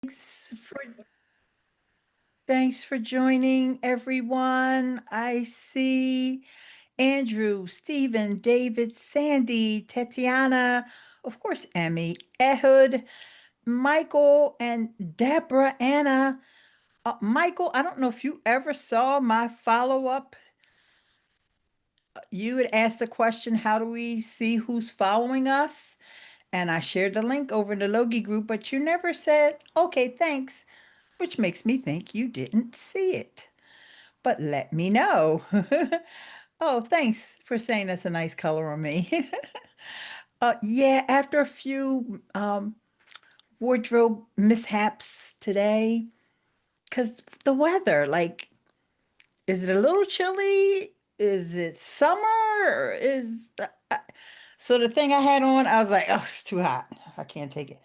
Thanks for thanks for joining everyone. I see Andrew, Stephen, David, Sandy, Tatiana, of course, Emmy, Ehud, Michael, and Deborah Anna. Michael, I don't know if you ever saw my follow-up. You had asked the question, how do we see who's following us? And I shared the link over in the Logie group, but you never said, okay, thanks, which makes me think you didn't see it. But let me know. Oh, thanks for saying that's a nice color on me. Yeah, after a few wardrobe mishaps today, because the weather, like, is it a little chilly? Is it summer? So the thing I had on, I was like, oh, it's too hot. I can't take it.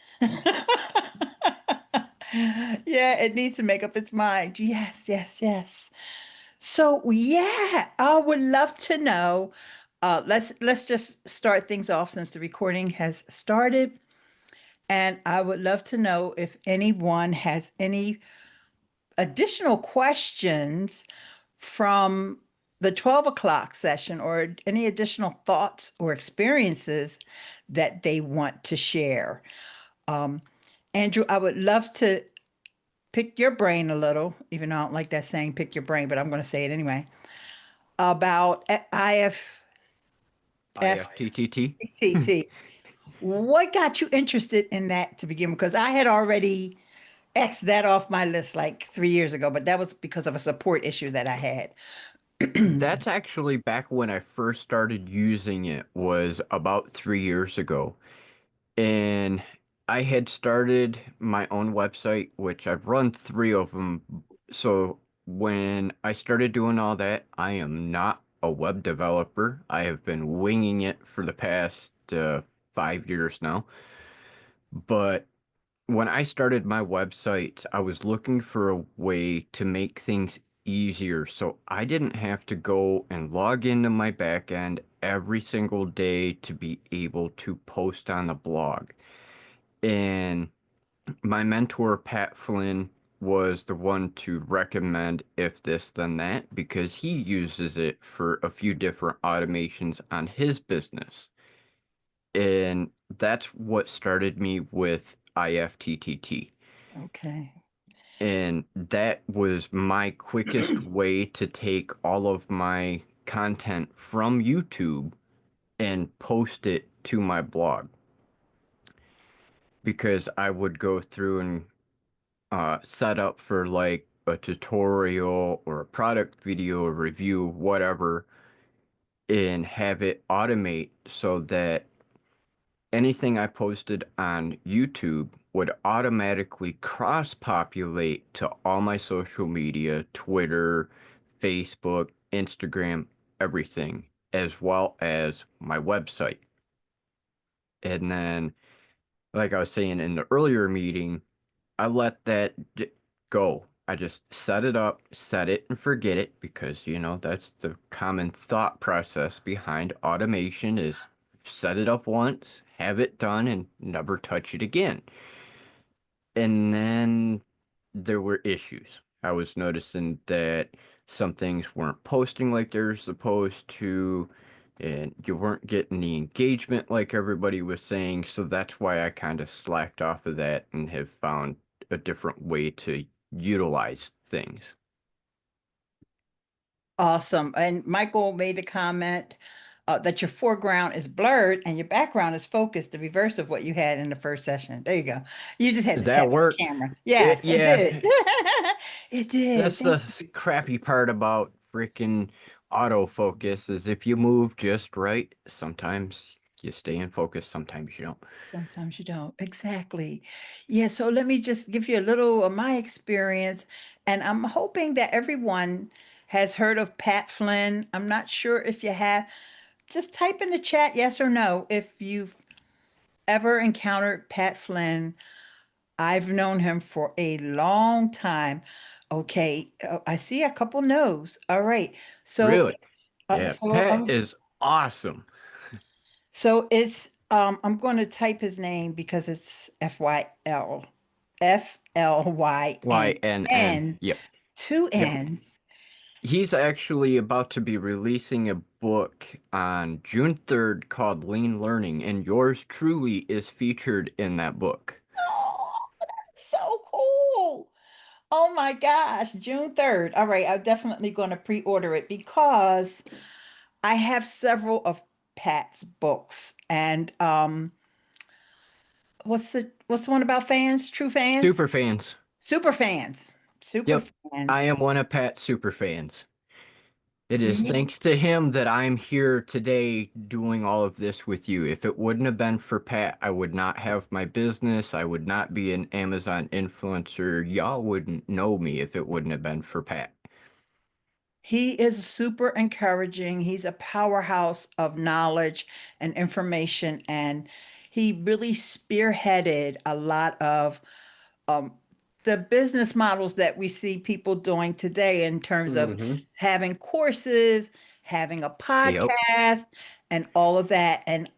Yeah, it needs to make up its mind. Yes, yes, yes. So yeah, I would love to know. Let's just start things off since the recording has started, and I would love to know if anyone has any additional questions from the 12 o'clock session or any additional thoughts or experiences that they want to share. Um, Andrew, I would love to pick your brain a little, even though I don't like that saying pick your brain, but I'm going to say it anyway, about IFTTT. IFTTT. What got you interested in that to begin with? Because I had already X'd that off my list like 3 years ago, but that was because of a support issue that I had. That's actually back when I first started using it was about 3 years ago. And I had started my own website, which I've run three of them. So when I started doing all that, I am not a web developer. I have been winging it for the past 5 years now. But when I started my website, I was looking for a way to make things easier so I didn't have to go and log into my backend every single day to be able to post on the blog. And my mentor, Pat Flynn, was the one to recommend If This Then That because he uses it for a few different automations on his business. And that's what started me with IFTTT. Okay. And that was my quickest way to take all of my content from YouTube and post it to my blog because I would go through and set up for like a tutorial or a product video, a review, whatever, and have it automate so that anything I posted on YouTube would automatically cross-populate to all my social media, Twitter, Facebook, Instagram, everything, as well as my website. And then, like I was saying in the earlier meeting, I let that go. I just set it up, set it and forget it because, that's the common thought process behind automation is set it up once, have it done and never touch it again. And then there were issues. I was noticing that some things weren't posting like they're supposed to, and you weren't getting the engagement like everybody was saying. So that's why I kind of slacked off of that and have found a different way to utilize things. Awesome. And Michael made the comment that your foreground is blurred and your background is focused, the reverse of what you had in the first session. There you go. You just had Does to that tap the work? camera. Yes, it Yeah, did. It did. that's Thank the you. crappy part about freaking autofocus is if you move just right, sometimes you stay in focus, sometimes you don't. Sometimes you don't. Exactly. Yeah, so let me just give you a little of my experience. And I'm hoping that everyone has heard of Pat Flynn. I'm not sure if you have. Just type in the chat yes or no if you've ever encountered Pat Flynn. I've known him for a long time. Okay, I see a couple no's. All right. So Really? Yeah, so Pat is awesome. it's I'm going to type his name because it's FYL. YNN. Lynn, Yep. two Yep. N's. He's actually about to be releasing a book on June 3rd called Lean Learning, and yours truly is featured in that book. Oh, that's so cool. Oh my gosh, June 3rd. All right, I'm definitely going to pre-order it because I have several of Pat's books. And what's the one about fans? True fans? Super fans. Super fans. Super Yep. I fans. am one of Pat's super fans. It is Yeah. thanks to him that I'm here today doing all of this with you. If it wouldn't have been for Pat, I would not have my business. I would not be an Amazon influencer. Y'all wouldn't know me if it wouldn't have been for Pat. He is super encouraging. He's a powerhouse of knowledge and information, and he really spearheaded a lot of um, the business models that we see people doing today in terms of Mm-hmm. having courses, having a Yep. podcast, and all of that. And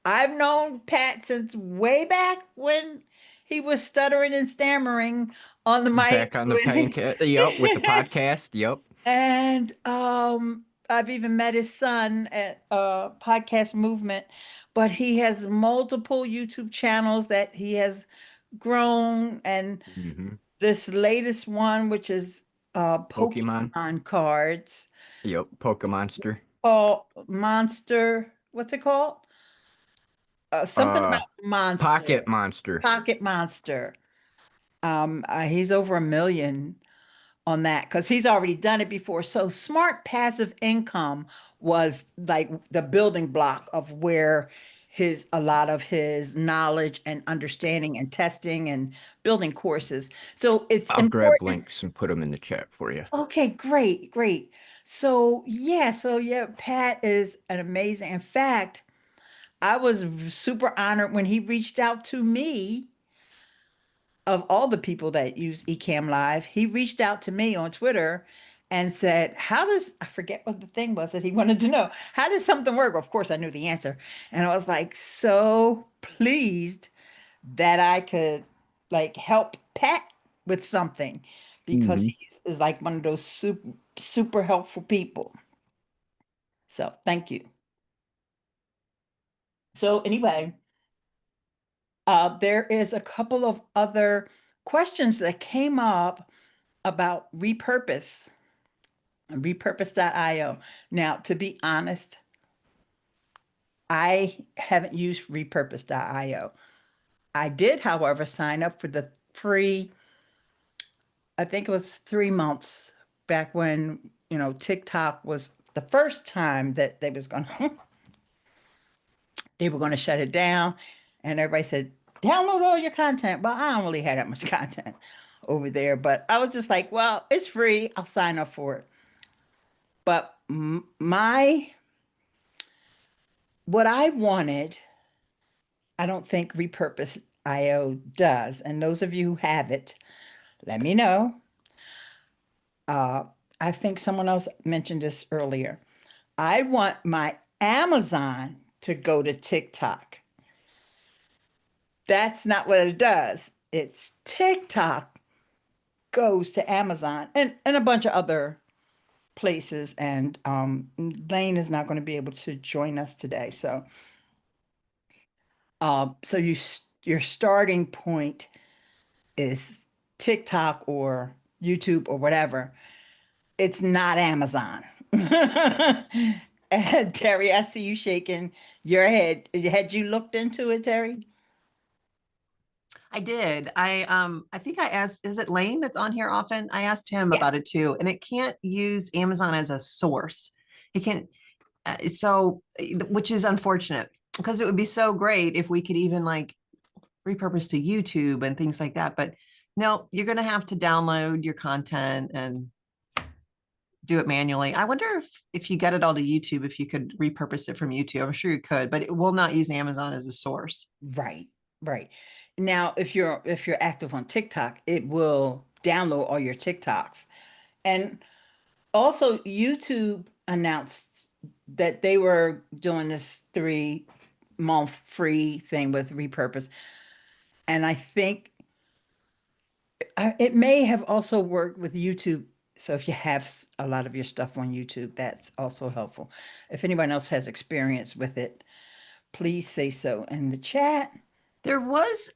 I've known Pat since way back when he was stuttering and stammering on the mic. Back on the pancake. Yep. With the podcast. Yep. And I've even met his son at Podcast Movement, but he has multiple YouTube channels that he has grown. And Mm-hmm. this latest one, which is Pokemon. Pokemon cards, Yep. Pokemonster. called Monster. What's it called? Something Uh, about Monster, Pocket Monster. Pocket Monster. He's over 1 million on that because he's already done it before. So smart passive income was like the building block of where his a lot of his knowledge and understanding and testing and building courses. So it's I'll grab important. links and put them in the chat for you. Okay, great, great. So yeah, Pat is an amazing. In fact, I was super honored when he reached out to me. Of all the people that use Ecamm Live, he reached out to me on Twitter and said, how does, I forget what the thing was that he wanted to know. How does something work? Of course, I knew the answer. And I was like, so pleased that I could like help Pat with something because Mm-hmm. he is like one of those super, super helpful people. So thank you. So anyway, there is a couple of other questions that came up about repurpose.io. Now, to be honest, I haven't used repurpose.io. I did, however, sign up for the free, I think it was 3 months back when, TikTok was the first time that they were going to shut it down. And everybody said, download all your content. Well, I don't really have that much content over there, but I was just like, well, it's free. I'll sign up for it. But what I wanted, I don't think Repurpose IO does. And those of you who have it, let me know. Uh, I think someone else mentioned this earlier. I want my Amazon to go to TikTok. That's not what it does. It's TikTok goes to Amazon and a bunch of other places. And Lane is not going to be able to join us today. So your starting point is TikTok or YouTube or whatever. It's not Amazon. And Terry, I see you shaking your head. Had you looked into it, Terry? I did. I think I asked, is it Lane that's on here often? I asked him Yes. about it too, and it can't use Amazon as a source. It can, so which is unfortunate because it would be so great if we could even like repurpose to YouTube and things like that. But no, you're going to have to download your content and do it manually. I wonder if you get it all to YouTube, if you could repurpose it from YouTube. I'm sure you could, but it will not use Amazon as a source. Right, right. Now, if you're active on TikTok, it will download all your TikToks. And also YouTube announced that they were doing this 3 month free thing with Repurpose. And I think it may have also worked with YouTube. So if you have a lot of your stuff on YouTube, that's also helpful. If anyone else has experience with it, please say so in the chat. There was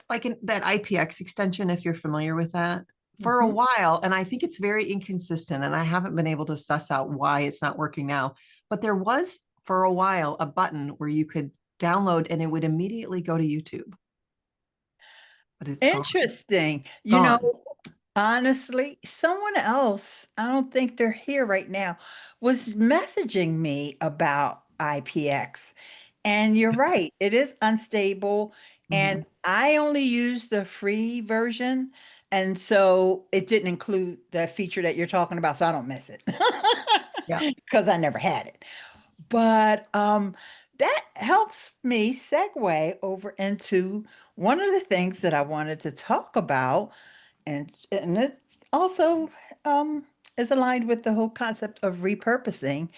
like that IPX extension, if you're familiar with that, for a Mhm. while. And I think it's very inconsistent. And I haven't been able to suss out why it's not working now. But there was for a while a button where you could download and it would immediately go to YouTube. But it's gone. Interesting. Gone. Honestly, someone else, I don't think they're here right now, was messaging me about IPX. And you're right, it is unstable. Mhm. And I only use the free version. And so it didn't include the feature that you're talking about. So I don't miss it Yeah. because I never had it. But that helps me segue over into one of the things that I wanted to talk about, and it also is aligned with the whole concept of repurposing,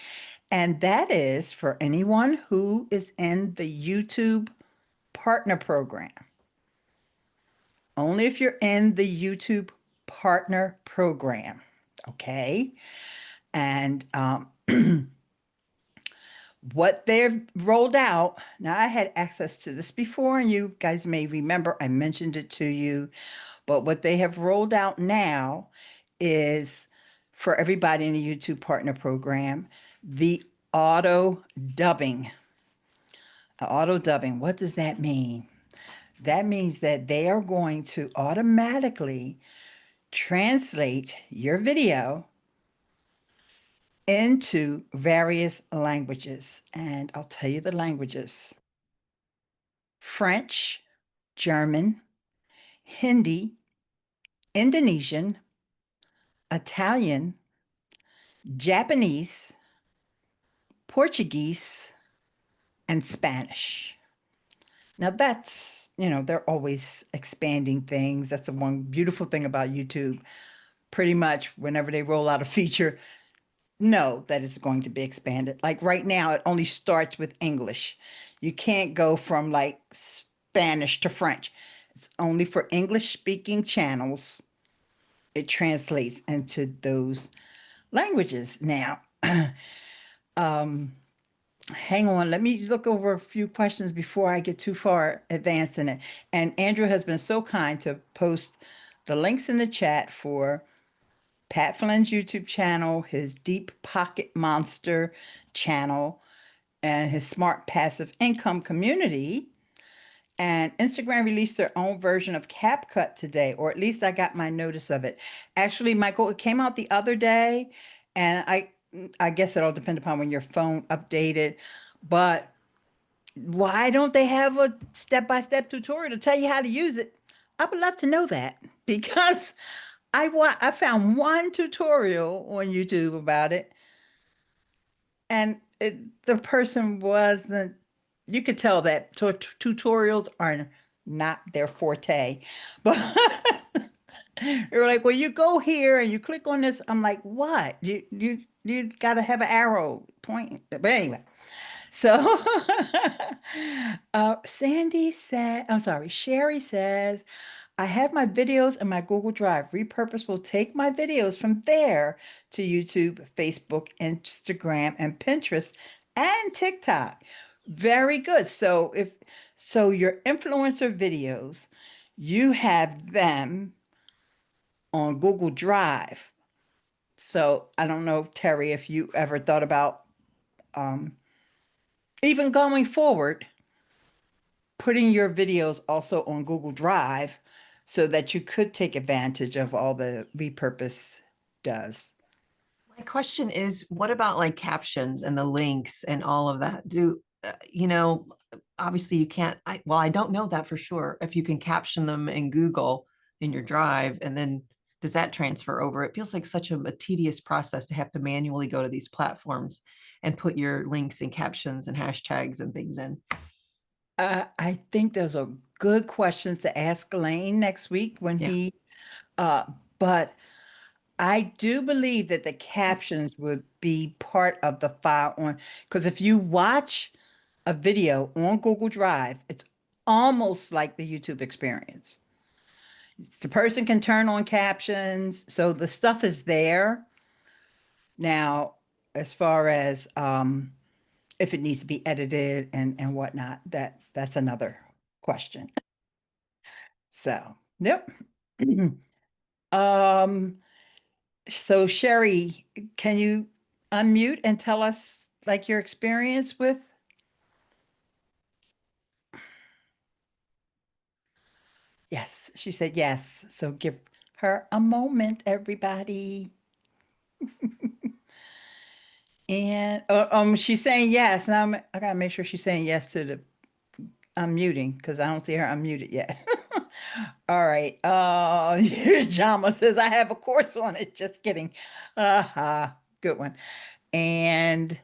and that is for anyone who is in the YouTube Partner Program. Only if you're in the YouTube Partner Program, okay? And what they've rolled out. Now, I had access to this before, and you guys may remember I mentioned it to you, but what they have rolled out now is for everybody in the YouTube Partner Program, the auto dubbing. Auto dubbing, what does that mean? That means that they are going to automatically translate your video into various languages. And I'll tell you the languages: French, German, Hindi, Indonesian, Italian, Japanese, Portuguese, and Spanish. Now they're always expanding things. That's the one beautiful thing about YouTube. Pretty much whenever they roll out a feature, know that it's going to be expanded. Like right now, it only starts with English. You can't go from like Spanish to French. It's only for English speaking channels. It translates into those languages. Now, um, hang on, let me look over a few questions before I get too far advanced in it. And Andrew has been so kind to post the links in the chat for Pat Flynn's YouTube channel, his Deep Pocket Monster channel, and his Smart Passive Income community. And Instagram released their own version of CapCut today, or at least I got my notice of it. Actually, Michael, it came out the other day, and I guess it all depends upon when your phone updated, but why don't they have a step-by-step tutorial to tell you how to use it? I would love to know that because I found one tutorial on YouTube about it, and the person wasn't. You could tell that tutorials are not their forte, but they were like, "Well, you go here and you click on this." I'm like, "What? You got to have an arrow point." But anyway, so Sandy said, I'm sorry, Sherry says, I have my videos in my Google Drive. Repurpose will take my videos from there to YouTube, Facebook, Instagram, and Pinterest and TikTok. Very good. So your influencer videos, you have them on Google Drive. So I don't know, Terry, if you ever thought about um, even going forward, putting your videos also on Google Drive so that you could take advantage of all the repurpose does. My question is, what about like captions and the links and all of that? Obviously you can't, I don't know that for sure. If you can caption them in Google in your drive, and then does that transfer over? It feels like such a tedious process to have to manually go to these platforms and put your links and captions and hashtags and things in. I think those are good questions to ask Lane next week when Yeah. uh, but I do believe that the captions would be part of the file on, because if you watch a video on Google Drive, it's almost like the YouTube experience. The person can turn on captions, so the stuff is there. Now, as far as if it needs to be edited and whatnot, that's another question. So, yep. um, so Sherry, can you unmute and tell us like your experience with? Yes, she said yes. So give her a moment, everybody. And she's saying yes. Now I gotta make sure she's saying yes to the unmuting because I don't see her unmuted yet. All right. Here's Jama says I have a course on it. Just kidding. Good one. And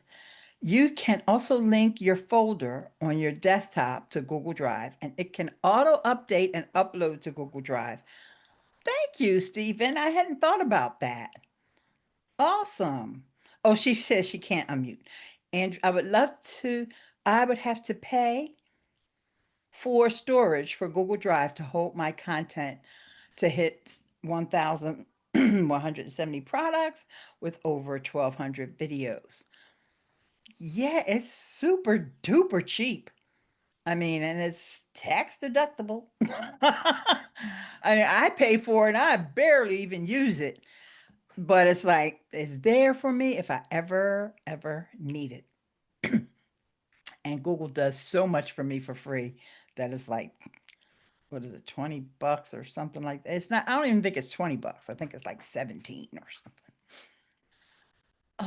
you can also link your folder on your desktop to Google Drive, and it can auto update and upload to Google Drive. Thank you, Stephen. I hadn't thought about that. Awesome. Oh, she says she can't unmute. And I would love to, I would have to pay for storage for Google Drive to hold my content to hit 1,170 products with over 1,200 videos. Yeah, it's super duper cheap. I mean, and it's tax deductible. I mean, I pay for it and I barely even use it. But it's like, it's there for me if I ever need it. And Google does so much for me for free that it's like, what is it, 20 bucks or something like that? It's not, I don't even think it's 20 bucks. I think it's like 17 or something.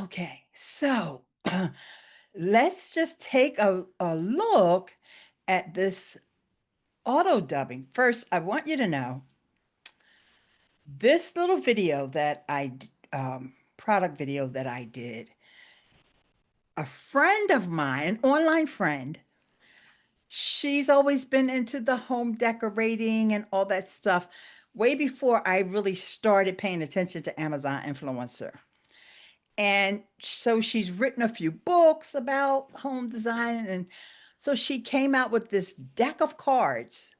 Okay, so let's just take a look at this auto dubbing. First, I want you to know this little video that product video that I did, a friend of mine, an online friend, she's always been into the home decorating and all that stuff way before I really started paying attention to Amazon influencer. And so she's written a few books about home design. And so she came out with this deck of cards.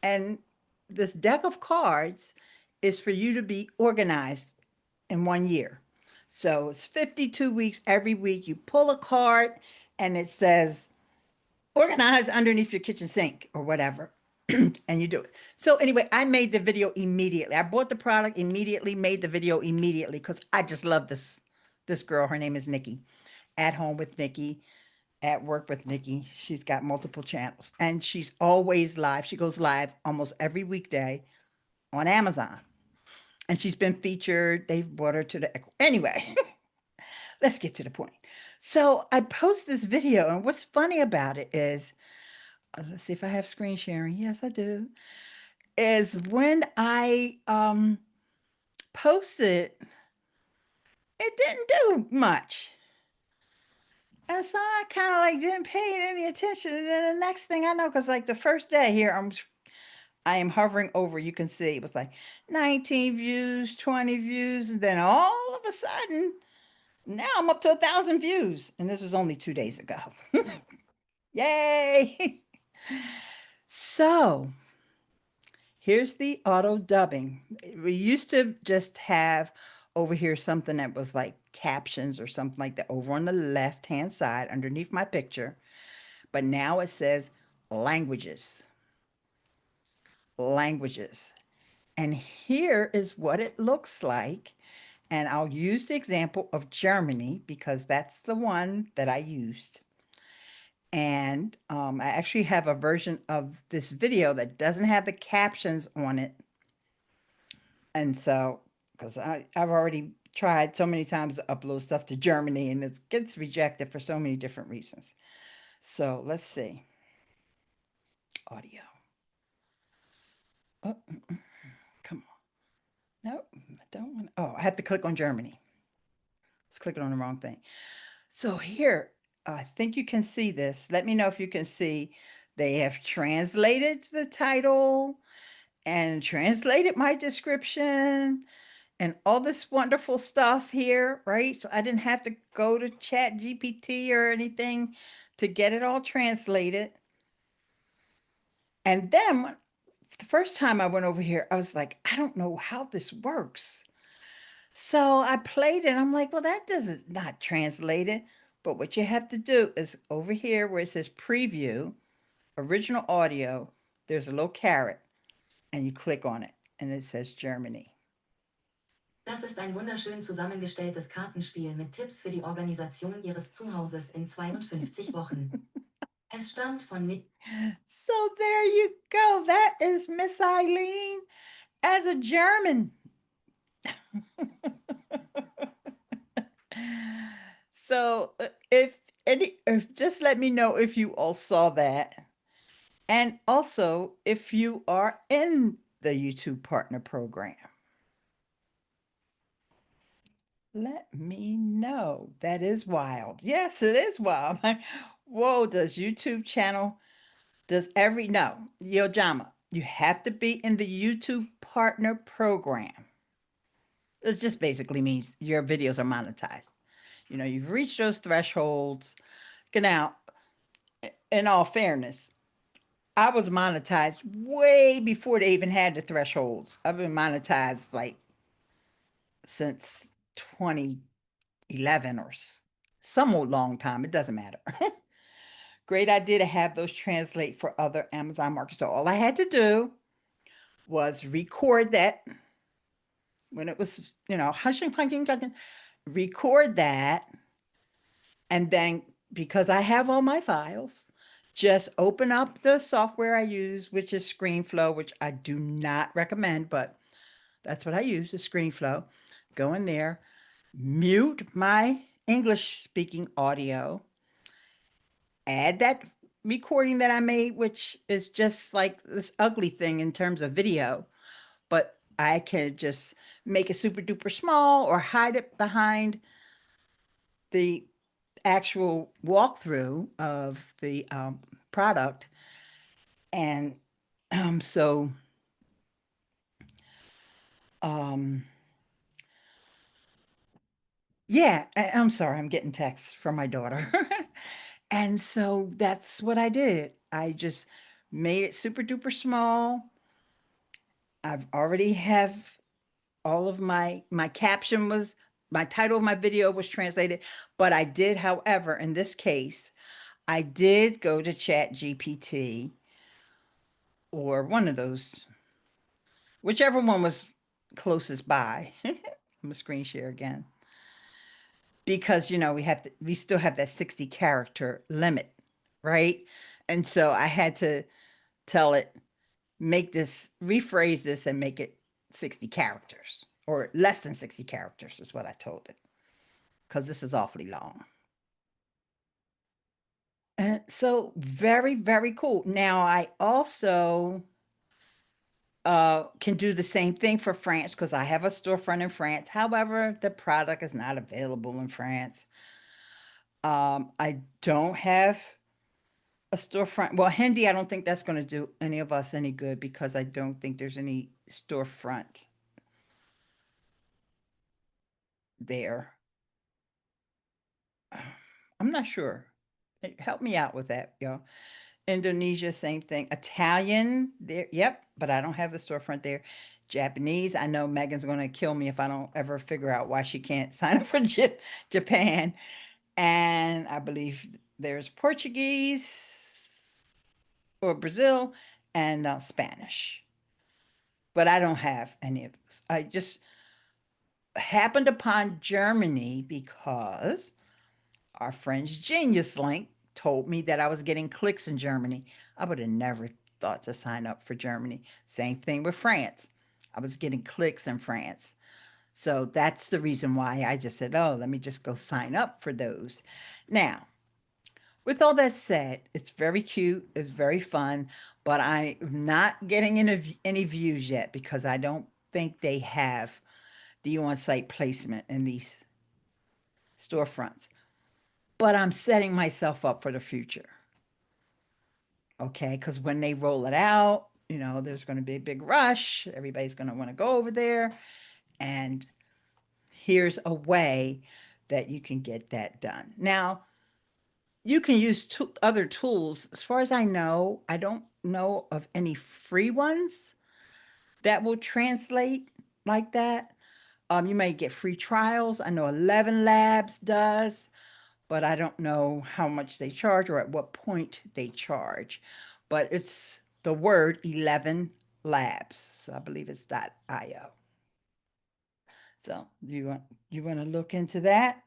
And this deck of cards is for you to be organized in 1 year. So it's 52 weeks. Every week you pull a card and it says organize underneath your kitchen sink or whatever. And you do it. So anyway, I made the video immediately. I bought the product immediately, made the video immediately because I just love this girl. Her name is Nikki. At home with Nikki, at work with Nikki. She's got multiple channels and she's always live. She goes live almost every weekday on Amazon. And she's been featured. They've brought her to the anyway. Let's get to the point. So I post this video, and what's funny about it is, let's see if I have screen sharing. Yes, I do. Is when I posted, it didn't do much. And so I kind of like didn't pay any attention. And then the next thing I know, because like the first day here, I am hovering over, you can see it was like 19 views, 20 views, and then all of a sudden, now I'm up to 1,000 views. And this was only 2 days ago. Yay! So here's the auto dubbing. We used to just have over here something that was like captions or something like that over on the left-hand side underneath my picture. But now it says languages. Languages. And here is what it looks like. And I'll use the example of Germany because that's the one that I used. And I actually have a version of this video that doesn't have the captions on it. And so, because I've already tried so many times to upload stuff to Germany and it gets rejected for so many different reasons. So let's see. Audio. Oh, come on. No, I don't want. Oh, I have to click on Germany. It's clicking on the wrong thing. So here, I think you can see this. Let me know if you can see. They have translated the title and translated my description and all this wonderful stuff here, right? So I didn't have to go to Chat GPT or anything to get it all translated. And then the first time I went over here, I was like, I don't know how this works. So I played it. I'm like, well, that doesn't not translate it. But what you have to do is over here where it says preview, original audio, there's a little caret and you click on it and it says Germany. Das ist ein wunderschön zusammengestelltes Kartenspiel mit Tipps für die Organisation Ihres Zuhauses in 52 Wochen. Es stammt von So there you go. That is Miss Eileen as a German. So if just let me know if you all saw that. And also if you are in the YouTube partner program. Let me know. That is wild. Yes, it is wild. Whoa, does YouTube channel, no, Yojama, you have to be in the YouTube partner program. This just basically means your videos are monetized. You know, you've reached those thresholds. Now, in all fairness, I was monetized way before they even had the thresholds. I've been monetized like since 2011 or some old long time. It doesn't matter. Great idea to have those translate for other Amazon markets. So all I had to do was record that when it was, record that. And then because I have all my files, just open up the software I use, which is ScreenFlow, which I do not recommend, but that's what I use, the ScreenFlow. Go in there, mute my English speaking audio, add that recording that I made, which is just like this ugly thing in terms of video, but I can just make it super duper small or hide it behind the actual walkthrough of the product. And so yeah, I'm sorry, I'm getting texts from my daughter. And so that's what I did. I just made it super duper small. I've already have all of my caption was, my title of my video was translated, but I did, however, in this case, I did go to Chat GPT or one of those, whichever one was closest by. I'm gonna screen share again. Because we still have that 60 character limit, right? And so I had to tell it, rephrase this and make it 60 characters or less than 60 characters is what I told it. Because this is awfully long. And so very, very cool. Now I also can do the same thing for France because I have a storefront in France. However, the product is not available in France. I don't have a storefront. Well, Hindi, I don't think that's going to do any of us any good because I don't think there's any storefront there. I'm not sure. Help me out with that, y'all. Indonesia, same thing. Italian, there, yep, but I don't have the storefront there. Japanese, I know Megan's going to kill me if I don't ever figure out why she can't sign up for Japan. And I believe there's Portuguese or Brazil and Spanish. But I don't have any of those. I just happened upon Germany because our friend's Genius Link told me that I was getting clicks in Germany. I would have never thought to sign up for Germany. Same thing with France. I was getting clicks in France. So that's the reason why I just said, oh, let me just go sign up for those. Now, with all that said, it's very cute, it's very fun, but I'm not getting any views yet because I don't think they have the on-site placement in these storefronts. But I'm setting myself up for the future. Okay, because when they roll it out, there's going to be a big rush. Everybody's going to want to go over there. And here's a way that you can get that done. Now, you can use other tools. As far as I know, I don't know of any free ones that will translate like that. You may get free trials. I know 11 Labs does, but I don't know how much they charge or at what point they charge. But it's the word 11 Labs. I believe it's .io. So you want to look into that?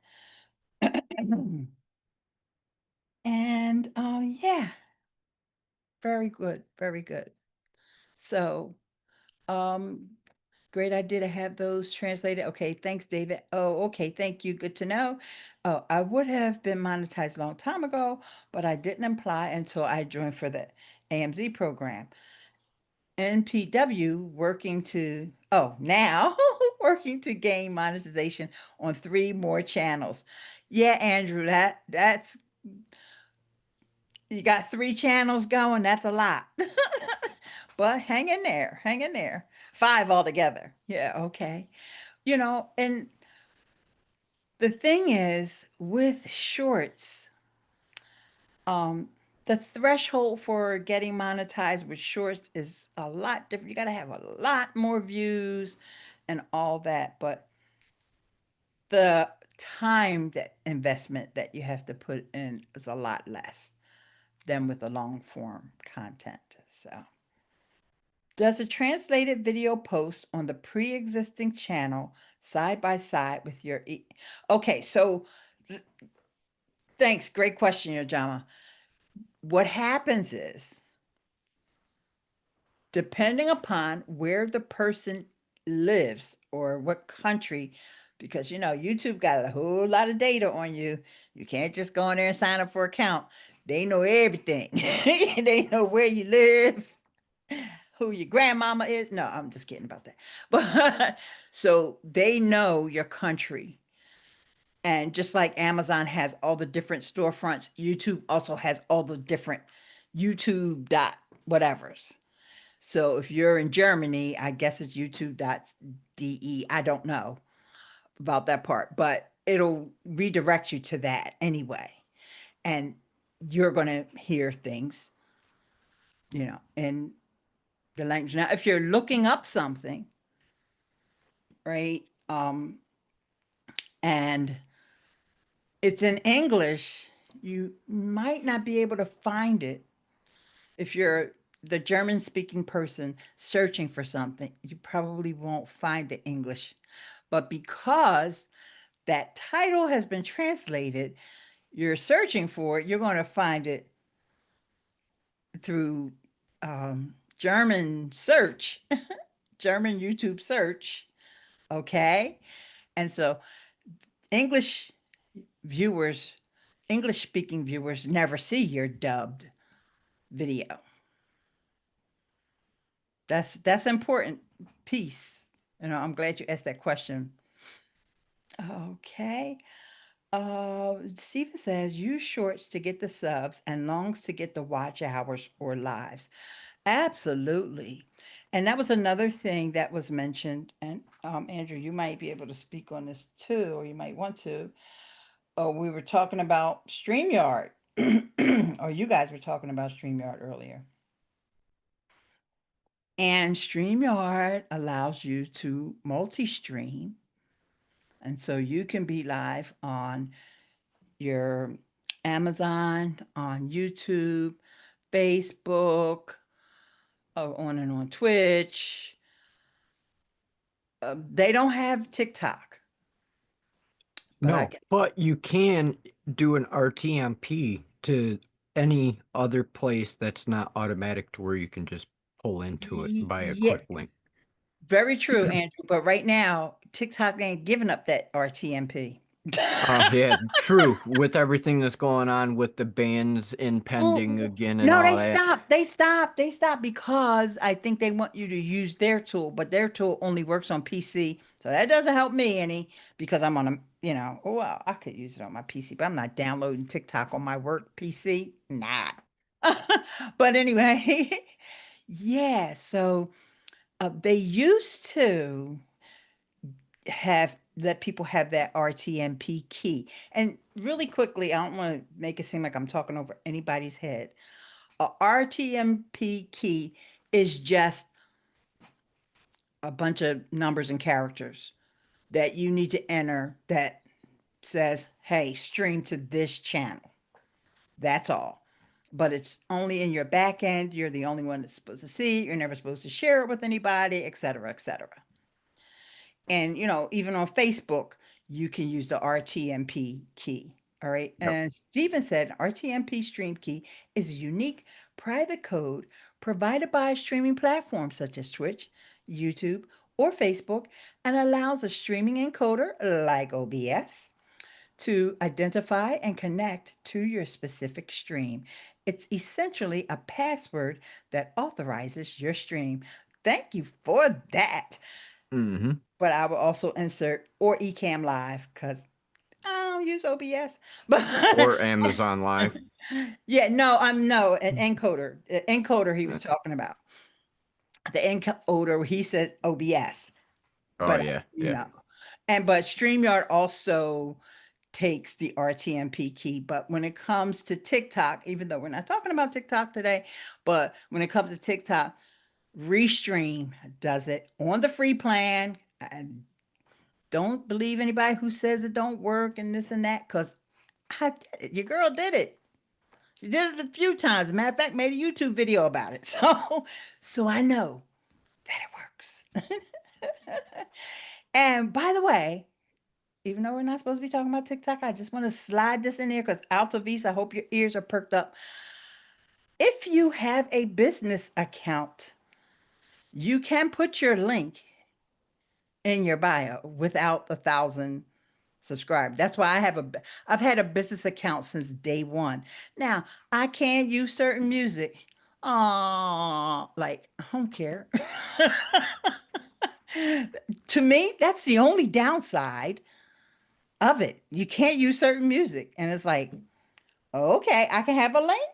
And yeah, very good, very good. So um great idea to have those translated. Okay, thanks, David. Oh, okay, thank you. Good to know. Oh, I would have been monetized a long time ago, but I didn't apply until I joined for the AMZ program. NPW now working to gain monetization on 3 more channels. Yeah, Andrew, that's you got 3 channels going. That's a lot. But hang in there, hang in there. 5 altogether. Yeah, okay. And the thing is with shorts, um, the threshold for getting monetized with shorts is a lot different. You got to have a lot more views and all that, but the time that investment that you have to put in is a lot less than with the long form content. So, does a translated video post on the pre-existing channel side by side with your Okay, so thanks. Great question, Yojama. What happens is, depending upon where the person lives or what country, because YouTube got a whole lot of data on you. You can't just go in there and sign up for an account. They know everything. They know where you live, who your grandmama is. No, I'm just kidding about that. But so they know your country. And just like Amazon has all the different storefronts, YouTube also has all the different YouTube dot whatevers. So if you're in Germany, I guess it's youtube.de. I don't know about that part, but it'll redirect you to that anyway. And you're going to hear things, in the language. Now, if you're looking up something, right, and it's in English, you might not be able to find it. If you're the German speaking person searching for something, you probably won't find the English. But because that title has been translated, you're searching for it, you're going to find it through German search, German YouTube search. Okay. And so English viewers, English speaking viewers never see your dubbed video. That's an important piece. I'm glad you asked that question. Okay. Steven says use shorts to get the subs and longs to get the watch hours or lives. Absolutely. And that was another thing that was mentioned. And Andrew, you might be able to speak on this too, or you might want to. Oh, we were talking about StreamYard, or you guys were talking about StreamYard earlier. And StreamYard allows you to multi-stream. And so you can be live on your Amazon, on YouTube, Facebook, on and on Twitch. They don't have TikTok. But you can do an RTMP to any other place that's not automatic to where you can just pull into it by a quick link. Very true, Andrew. But right now, TikTok ain't giving up that RTMP. Yeah, true. With everything that's going on with the bans impending again and all that. They stopped because I think they want you to use their tool, but their tool only works on PC. So that doesn't help me any because I'm on well, I could use it on my PC, but I'm not downloading TikTok on my work PC. Nah. But anyway, yeah, so they used to let people have that RTMP key. And really quickly, I don't want to make it seem like I'm talking over anybody's head. A RTMP key is just a bunch of numbers and characters that you need to enter that says, hey, stream to this channel. That's all. But it's only in your back end. You're the only one that's supposed to see. You're never supposed to share it with anybody, et cetera, et cetera. And, even on Facebook, you can use the RTMP key. All right. Yep. And Stephen said RTMP stream key is a unique private code provided by streaming platforms such as Twitch, YouTube, or Facebook, and allows a streaming encoder like OBS to identify and connect to your specific stream. It's essentially a password that authorizes your stream. Thank you for that. Mm-hmm. But I will also insert or Ecamm Live because I don't use OBS. But Or Amazon Live. yeah, no, an encoder. Encoder he was talking about. The encoder, he says OBS. Oh But yeah, yeah. but StreamYard also takes the RTMP key. But when it comes to TikTok, even though we're not talking about TikTok today, but when it comes to TikTok, Restream does it on the free plan. And don't believe anybody who says it don't work and this and that, because I did it. Your girl did it. She did it a few times. As a matter of fact, made a YouTube video about it. So I know that it works. And by the way, even though we're not supposed to be talking about TikTok, I just want to slide this in there because Altavis, I hope your ears are perked up. If you have a business account, you can put your link in your bio without 1,000 subscribed. That's why I've had a business account since day one. Now I can use certain music. Like I don't care. To me, that's the only downside of it. You can't use certain music. And it's like, okay, I can have a link,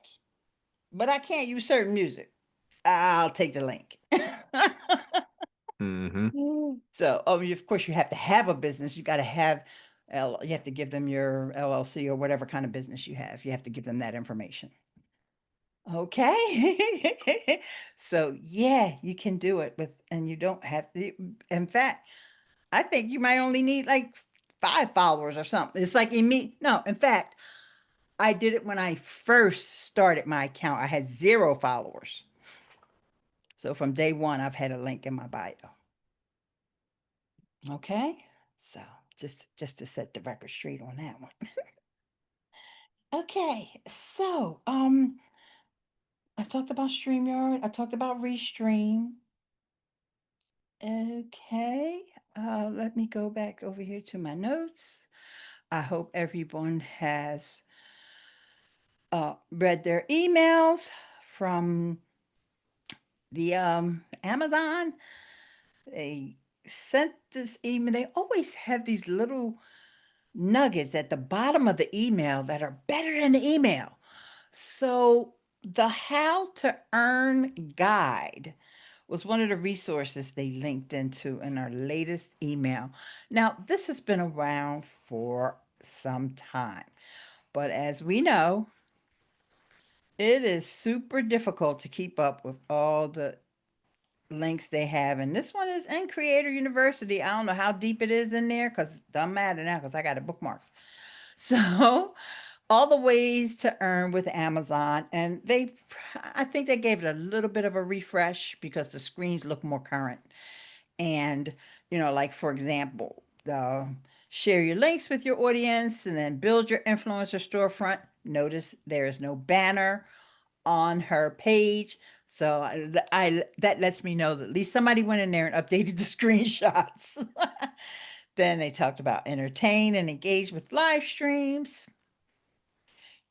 but I can't use certain music. I'll take the link. Mm-hmm. So, of course, you have to have a business. You got to have, you have to give them your LLC or whatever kind of business you have. You have to give them that information. Okay. So, yeah, you can do it and you don't have to. In fact, I think you might only need like 5 followers or something. It's like no, in fact, I did it when I first started my account. I had 0 followers. So from day one, I've had a link in my bio. Okay. So just to set the record straight on that one. Okay. So, I talked about StreamYard. I talked about Restream. Okay. Let me go back over here to my notes. I hope everyone has read their emails from the Amazon. They sent this email. They always have these little nuggets at the bottom of the email that are better than the email. So the How to Earn guide was one of the resources they linked into in our latest email. Now, this has been around for some time, but as we know, it is super difficult to keep up with all the links they have. And this one is in Creator University. I don't know how deep it is in there because it doesn't matter now because I got it bookmarked. So all the ways to earn with Amazon. And I think they gave it a little bit of a refresh because the screens look more current. And, like for example, share your links with your audience and then build your influencer storefront. Notice there is no banner on her page. So that lets me know that at least somebody went in there and updated the screenshots. Then they talked about entertain and engage with live streams.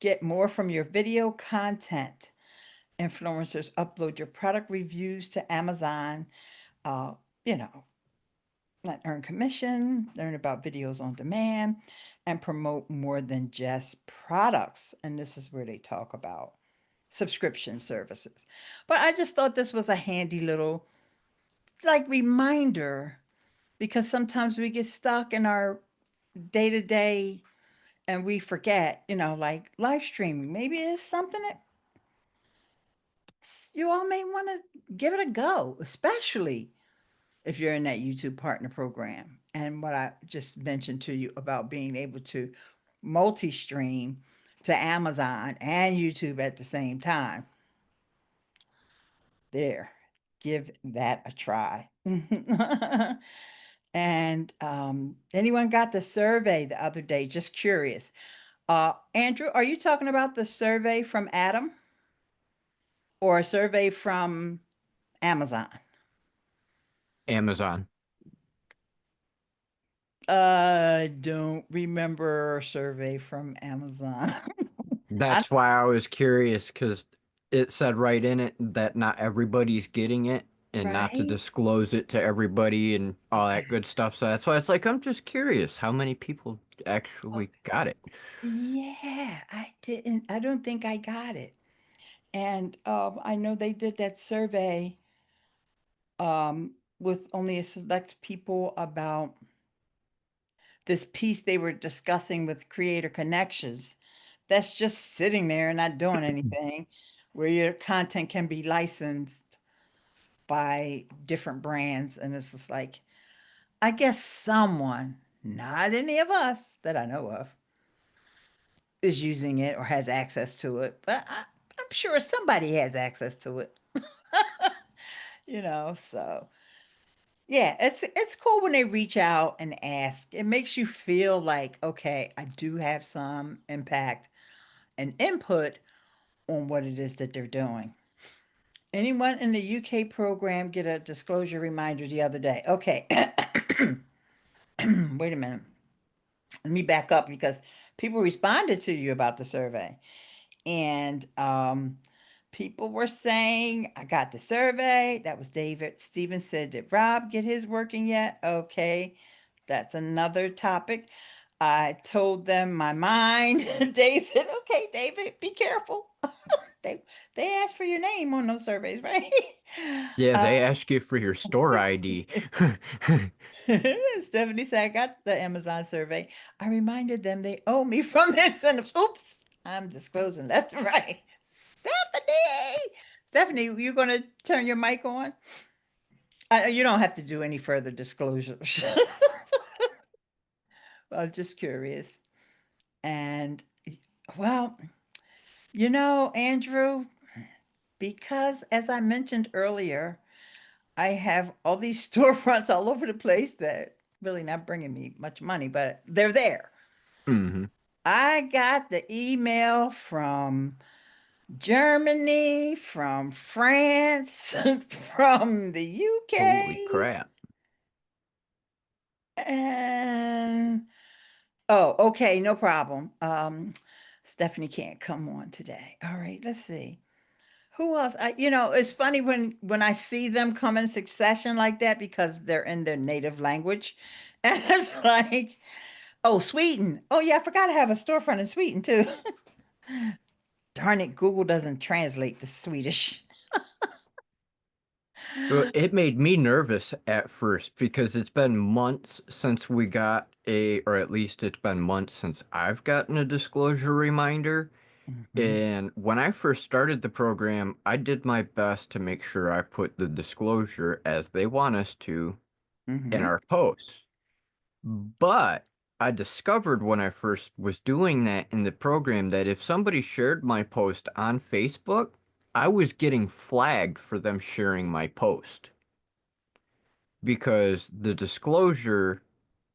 Get more from your video content. Influencers upload your product reviews to Amazon. Uh, you know, earn commission, learn about videos on demand, and promote more than just products. And this is where they talk about subscription services. But I just thought this was a handy little reminder because sometimes we get stuck in our day to day and we forget, like live streaming. Maybe it's something that you all may want to give it a go, especially if you're in that YouTube partner program. And what I just mentioned to you about being able to multi stream to Amazon and YouTube at the same time. There, give that a try. And anyone got the survey the other day? Just curious. Andrew, are you talking about the survey from Adam or a survey from Amazon? Amazon. I don't remember a survey from Amazon. That's why I was curious, because it said right in it that not everybody's getting it and not to Right? disclose it to everybody and all that Okay. good stuff. So that's why it's like, I'm just curious how many people actually got it. Yeah, I don't think I got it. And I know they did that survey with only a select people about this piece they were discussing with Creator Connections. That's just sitting there and not doing anything, where your content can be licensed by different brands. And it's just like, I guess someone, not any of us that I know of, is using it or has access to it. But I'm sure somebody has access to it. So yeah, it's cool when they reach out and ask. It makes you feel like, okay, I do have some impact and input on what it is that they're doing. Anyone in the UK program get a disclosure reminder the other day? Okay. Wait a minute. Let me back up because people responded to you about the survey. And people were saying, I got the survey. That was David. Steven said, did Rob get his working yet? Okay. That's another topic. I told them my mind. David, okay, David, be careful. they they asked for your name on those surveys, right? Yeah, Uh, they ask you for your store ID. Stephanie said, I got the Amazon survey. I reminded them they owe me from the incentives. Oops, I'm disclosing left and right. Stephanie, you going to turn your mic on? You don't have to do any further disclosures. I'm just curious. And well, Andrew, because as I mentioned earlier, I have all these storefronts all over the place that really not bringing me much money, but they're there. Hmm. I got the email from Germany, from France, from the Holy UK, crap. and oh, okay, no problem. Stephanie can't come on today. All right, let's see. Who else? It's funny when I see them come in succession like that because they're in their native language. And it's like, oh, Sweden. Oh yeah, I forgot to have a storefront in Sweden too. Darn it, Google doesn't translate to Swedish. Well, it made me nervous at first because it's been months since we got or at least it's been months since I've gotten a disclosure reminder. Mhm, And when I first started the program, I did my best to make sure I put the disclosure as they want us to in mhm. our posts. But I discovered when I first was doing that in the program that if somebody shared my post on Facebook, I was getting flagged for them sharing my post because the disclosure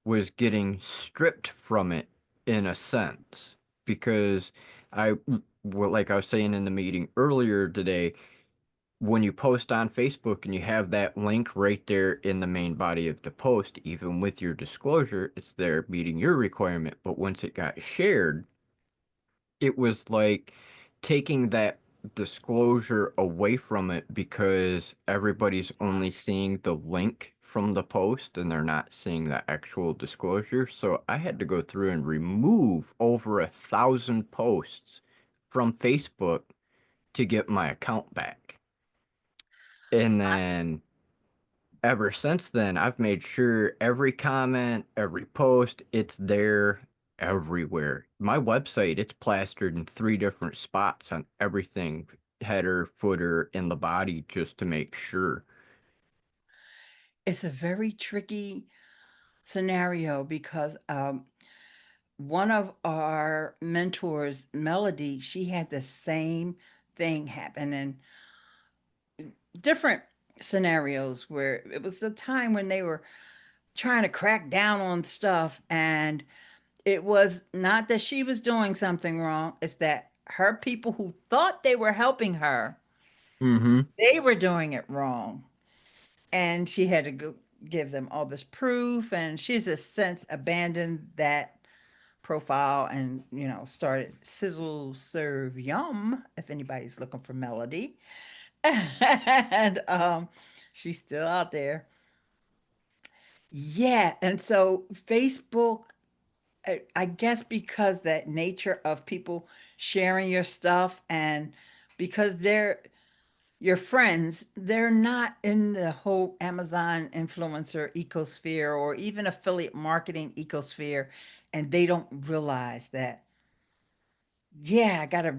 was getting stripped from it in a sense. Because well, like I was saying in the meeting earlier today, when you post on Facebook and you have that link right there in the main body of the post, even with your disclosure, it's there meeting your requirement. But once it got shared, it was like taking that disclosure away from it because everybody's only seeing the link from the post and they're not seeing the actual disclosure. So I had to go through and remove over 1,000 posts from Facebook to get my account back. And then ever since then, I've made sure every comment, every post, it's there everywhere. My website, it's plastered in 3 different spots on everything header, footer, and the body just to make sure. It's a very tricky scenario because one of our mentors, Melody, she had the same thing happen in different scenarios where it was a time when they were trying to crack down on stuff, and it was not that she was doing something wrong, it's that her people who thought they were helping her, Mm-hmm. they were doing it wrong. And she had to go give them all this proof, and she's a since abandoned that profile and started Sizzle Serve Yum if anybody's looking for Melody. And she's still out there. Yeah, and so Facebook, I guess because that nature of people sharing your stuff, and because they're your friends, they're not in the whole Amazon influencer ecosphere or even affiliate marketing ecosphere, and they don't realize that, yeah, I got to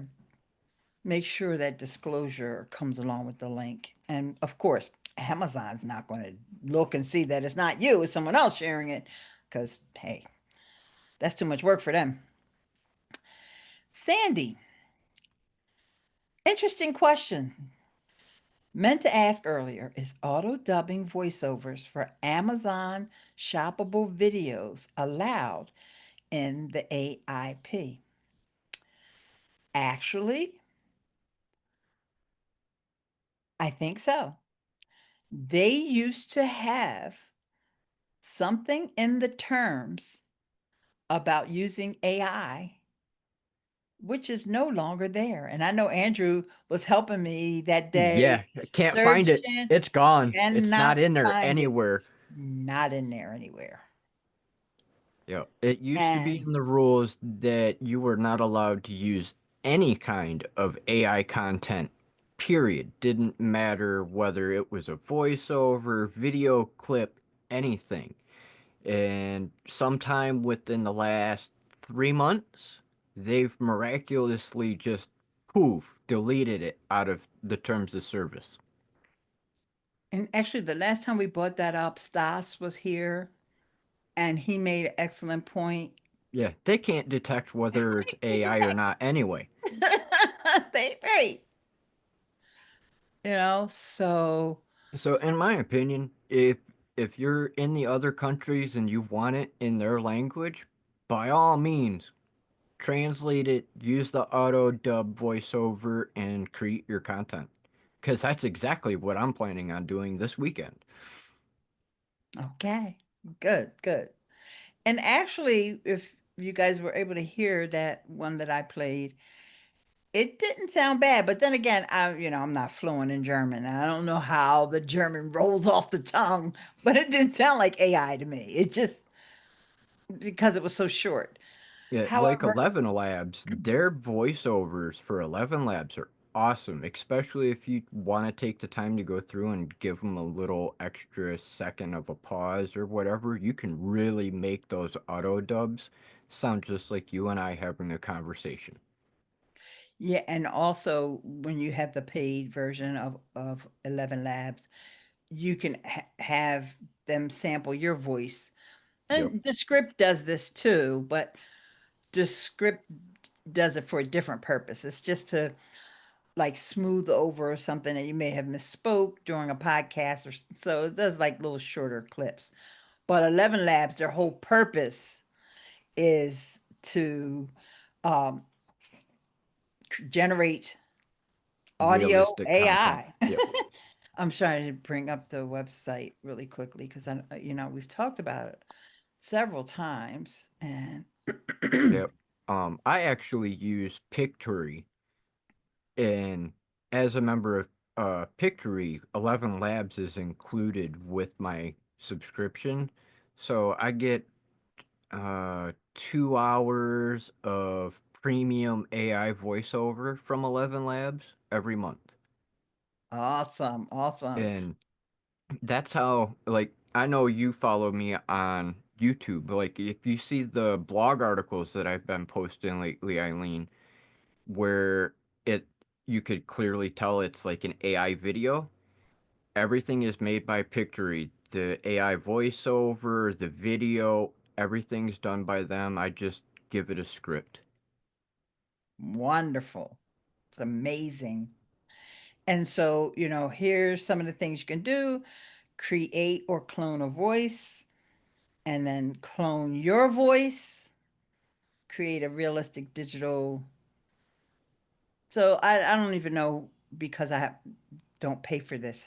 make sure that disclosure comes along with the link. And of course, Amazon's not going to look and see that it's not you, it's someone else sharing it, because, hey, that's too much work for them. Sandy, interesting question. Meant to ask earlier, is auto dubbing voiceovers for Amazon shoppable videos allowed in the AIP? Actually, I think so. They used to have something in the terms about using AI, which is no longer there. And I know Andrew was helping me that day Yeah, I can't find it. searching, It's gone. It's not cannot in there find it. anywhere. It's not in there anywhere. Yeah, it used to be And in the rules that you were not allowed to use any kind of AI content, period. Didn't matter whether it was a voiceover, video clip, anything. And sometime within the last 3 months, they've miraculously just poof, deleted it out of the terms of service. And actually, the last time we brought that up, Stas was here, and he made an excellent point. Yeah, they can't detect whether it's They AI or detect. not anyway. They right. So So in my opinion, if you're in the other countries and you want it in their language, by all means, translate it, use the auto dub voiceover and create your content. Cuz that's exactly what I'm planning on doing this weekend. okay, good, good. And actually, if you guys were able to hear that one that I played, it didn't sound bad. But then again, I'm not fluent in German, and I don't know how the German rolls off the tongue, but it didn't sound like AI to me. It just because it was so short. Yeah, like However, 11 Labs, their voiceovers for 11 Labs are awesome, especially if you want to take the time to go through and give them a little extra second of a pause or whatever. You can really make those auto dubs sound just like you and I having a conversation. yeah, and also when you have the paid version of 11 Labs, you can have them sample your voice. Yep. And the script does this too, but the script does it for a different purpose. It's just to like smooth over something that you may have misspoke during a podcast, or so it does like little shorter clips. But 11 Labs, their whole purpose is to um, generate audio Realistic content. AI. Yep. I'm trying to bring up the website really quickly because we've talked about it several times, and Yep. I actually use Pictory, and as a member of Pictory, 11 Labs is included with my subscription. So I get 2 hours of premium AI voiceover from 11 Labs every month. awesome, awesome. And that's how, like, I know you follow me on YouTube. Like, if you see the blog articles that I've been posting lately, Eileen, where it you could clearly tell it's like an AI video. Everything is made by Pictory. The AI voiceover, the video, everything's done by them. I just give it a script. Wonderful. It's amazing. And so, here's some of the things you can do: create or clone a voice, and then clone your voice, create a realistic digital. So I don't even know, because don't pay for this,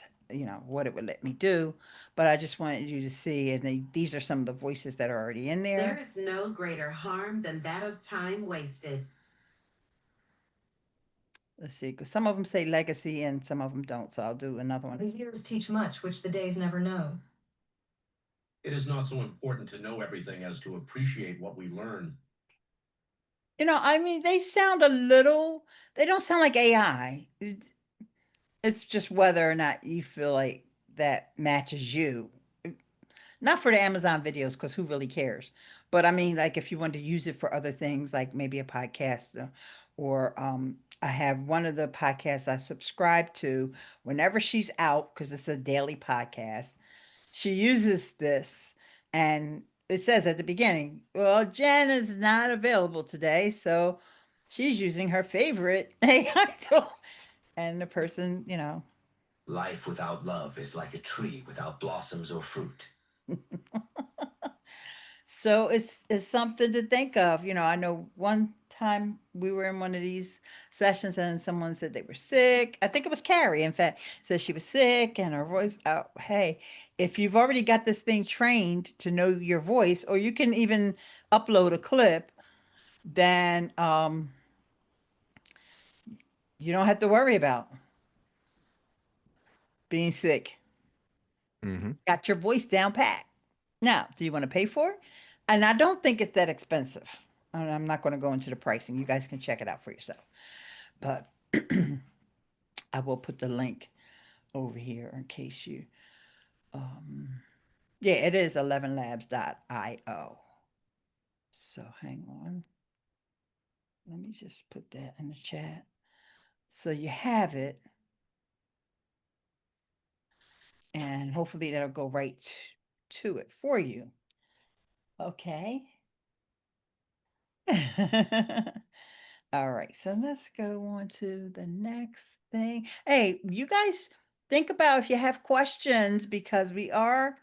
what it would let me do, but I just wanted you to see. And these are some of the voices that are already in there. There is no greater harm than that of time wasted. Let's see, because some of them say legacy and some of them don't. So I'll do another The one. years teach much which the days never know. It is not so important to know everything as to appreciate what we learn. I mean, they don't sound like AI. It's just whether or not you feel like that matches you. Not for the Amazon videos, because who really cares? But I mean, like if you want to use it for other things, like maybe a podcast, or I have one of the podcasts I subscribe to. Whenever she's out, because it's a daily podcast, she uses this, and it says at the beginning, well, Jen is not available today, so she's using her favorite AI tool. And the person, Life without love is like a tree without blossoms or fruit. so it's something to think of. I know one time we were in one of these sessions and someone said they were sick. I think it was Carrie, in fact, said she was sick and her voice out. Hey, if you've already got this thing trained to know your voice, or you can even upload a clip, then you don't have to worry about being sick. Mm-hmm. Got your voice down pat. Now, do you want to pay for it? And I don't think it's that expensive. I'm not going to go into the pricing. You guys can check it out for yourself. But I will put the link over here in case you. Yeah, it is 11labs.io. So hang on. Let me just put that in the chat. So you have it. And hopefully that'll go right to it for you. Okay. All right, so let's go on to the next thing. Hey, you guys think about if you have questions, because we are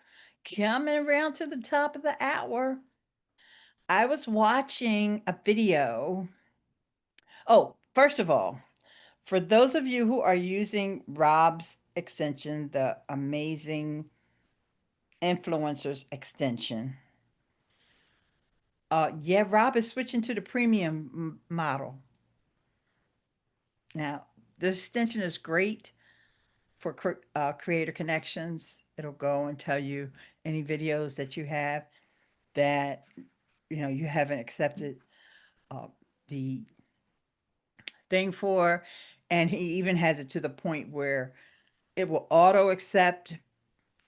coming around to the top of the hour. I was watching a video. Oh, first of all, for those of you who are using Rob's extension, the Amazing Influencers extension, yeah, Rob is switching to the premium model. Now, this extension is great for creator connections. It'll go and tell you any videos that you have that you haven't accepted the thing for, and he even has it to the point where it will auto accept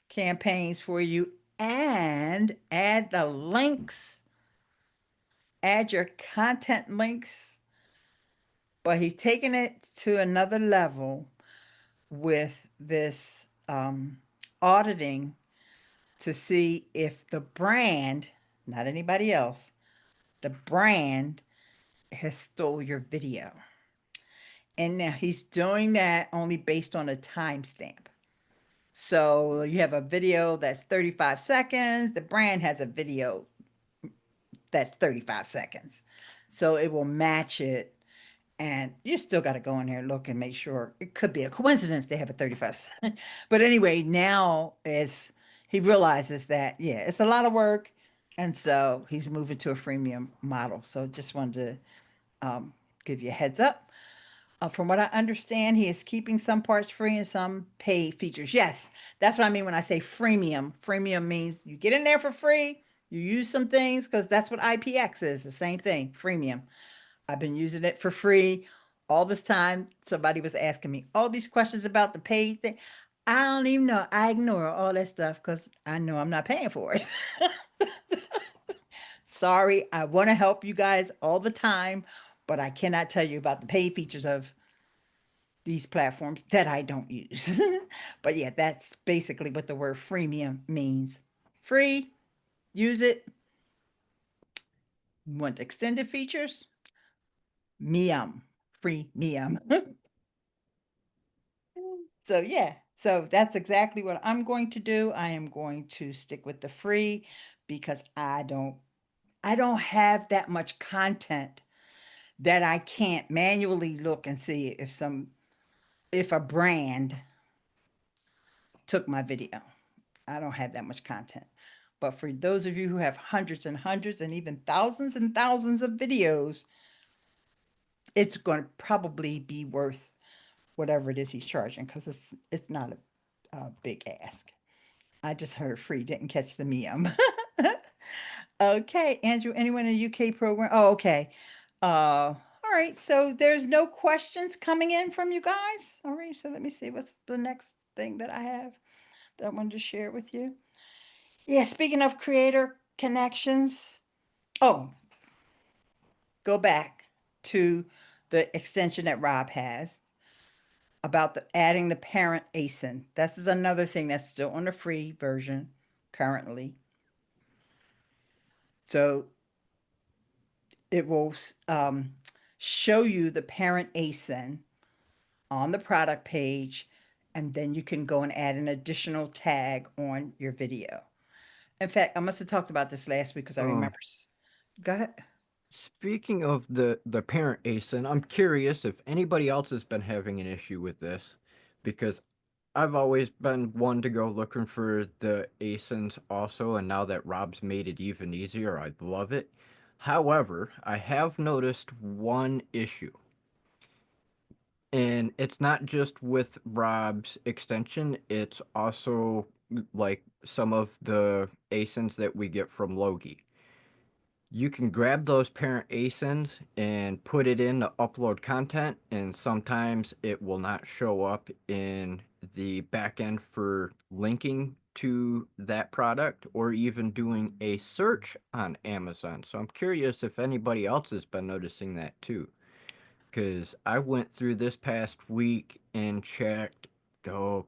campaigns for you and add the links, add your content links. But he's taking it to another level with this auditing to see if the brand, not anybody else, the brand has stole your video. And now he's doing that only based on a timestamp. So you have a video that's 35 seconds, the brand has a video that's 35 seconds. So it will match it. And you still got to go in there and look and make sure. It could be a coincidence they have a 35. But anyway, now as he realizes that, yeah, it's a lot of work. And so he's moving to a freemium model. So just wanted to give you a heads up. From what I understand, he is keeping some parts free and some paid features. Yes, that's what I mean when I say freemium. Freemium means you get in there for free, you use some things, because that's what IPX is, the same thing, freemium. I've been using it for free all this time. Somebody was asking me all these questions about the paid thing. I don't even know. I ignore all that stuff because I know I'm not paying for it. Sorry, I want to help you guys all the time, but I cannot tell you about the paid features of these platforms that I don't use. But yeah, that's basically what the word freemium means. Free, use it. Want extended features? Mium, free mium. So yeah, so that's exactly what I'm going to do. I am going to stick with the free because I don't have that much content that I can't manually look and see if a brand took my video. I don't have that much content. But for those of you who have hundreds and hundreds and even thousands and thousands of videos, it's going to probably be worth whatever it is he's charging because it's not a big ask. I just heard free, didn't catch the meme. Okay, Andrew, anyone in the UK program? Oh, okay. All right, so there's no questions coming in from you guys. All right, so let me see what's the next thing that I have that I wanted to share with you. Yeah, speaking of creator connections. Oh, go back to the extension that Rob has about adding the parent ASIN. This is another thing that's still on the free version currently. So it will show you the parent ASIN on the product page, and then you can go and add an additional tag on your video. In fact, I must have talked about this last week because I remember. Go ahead. Speaking of the parent ASIN, I'm curious if anybody else has been having an issue with this, because I've always been one to go looking for the ASINs also, and now that Rob's made it even easier, I love it. However, I have noticed one issue. And it's not just with Rob's extension, it's also like some of the ASINs that we get from Logie. You can grab those parent ASINs and put it in to upload content, and sometimes it will not show up in the backend for linking to that product or even doing a search on Amazon. So I'm curious if anybody else has been noticing that too. Because I went through this past week and checked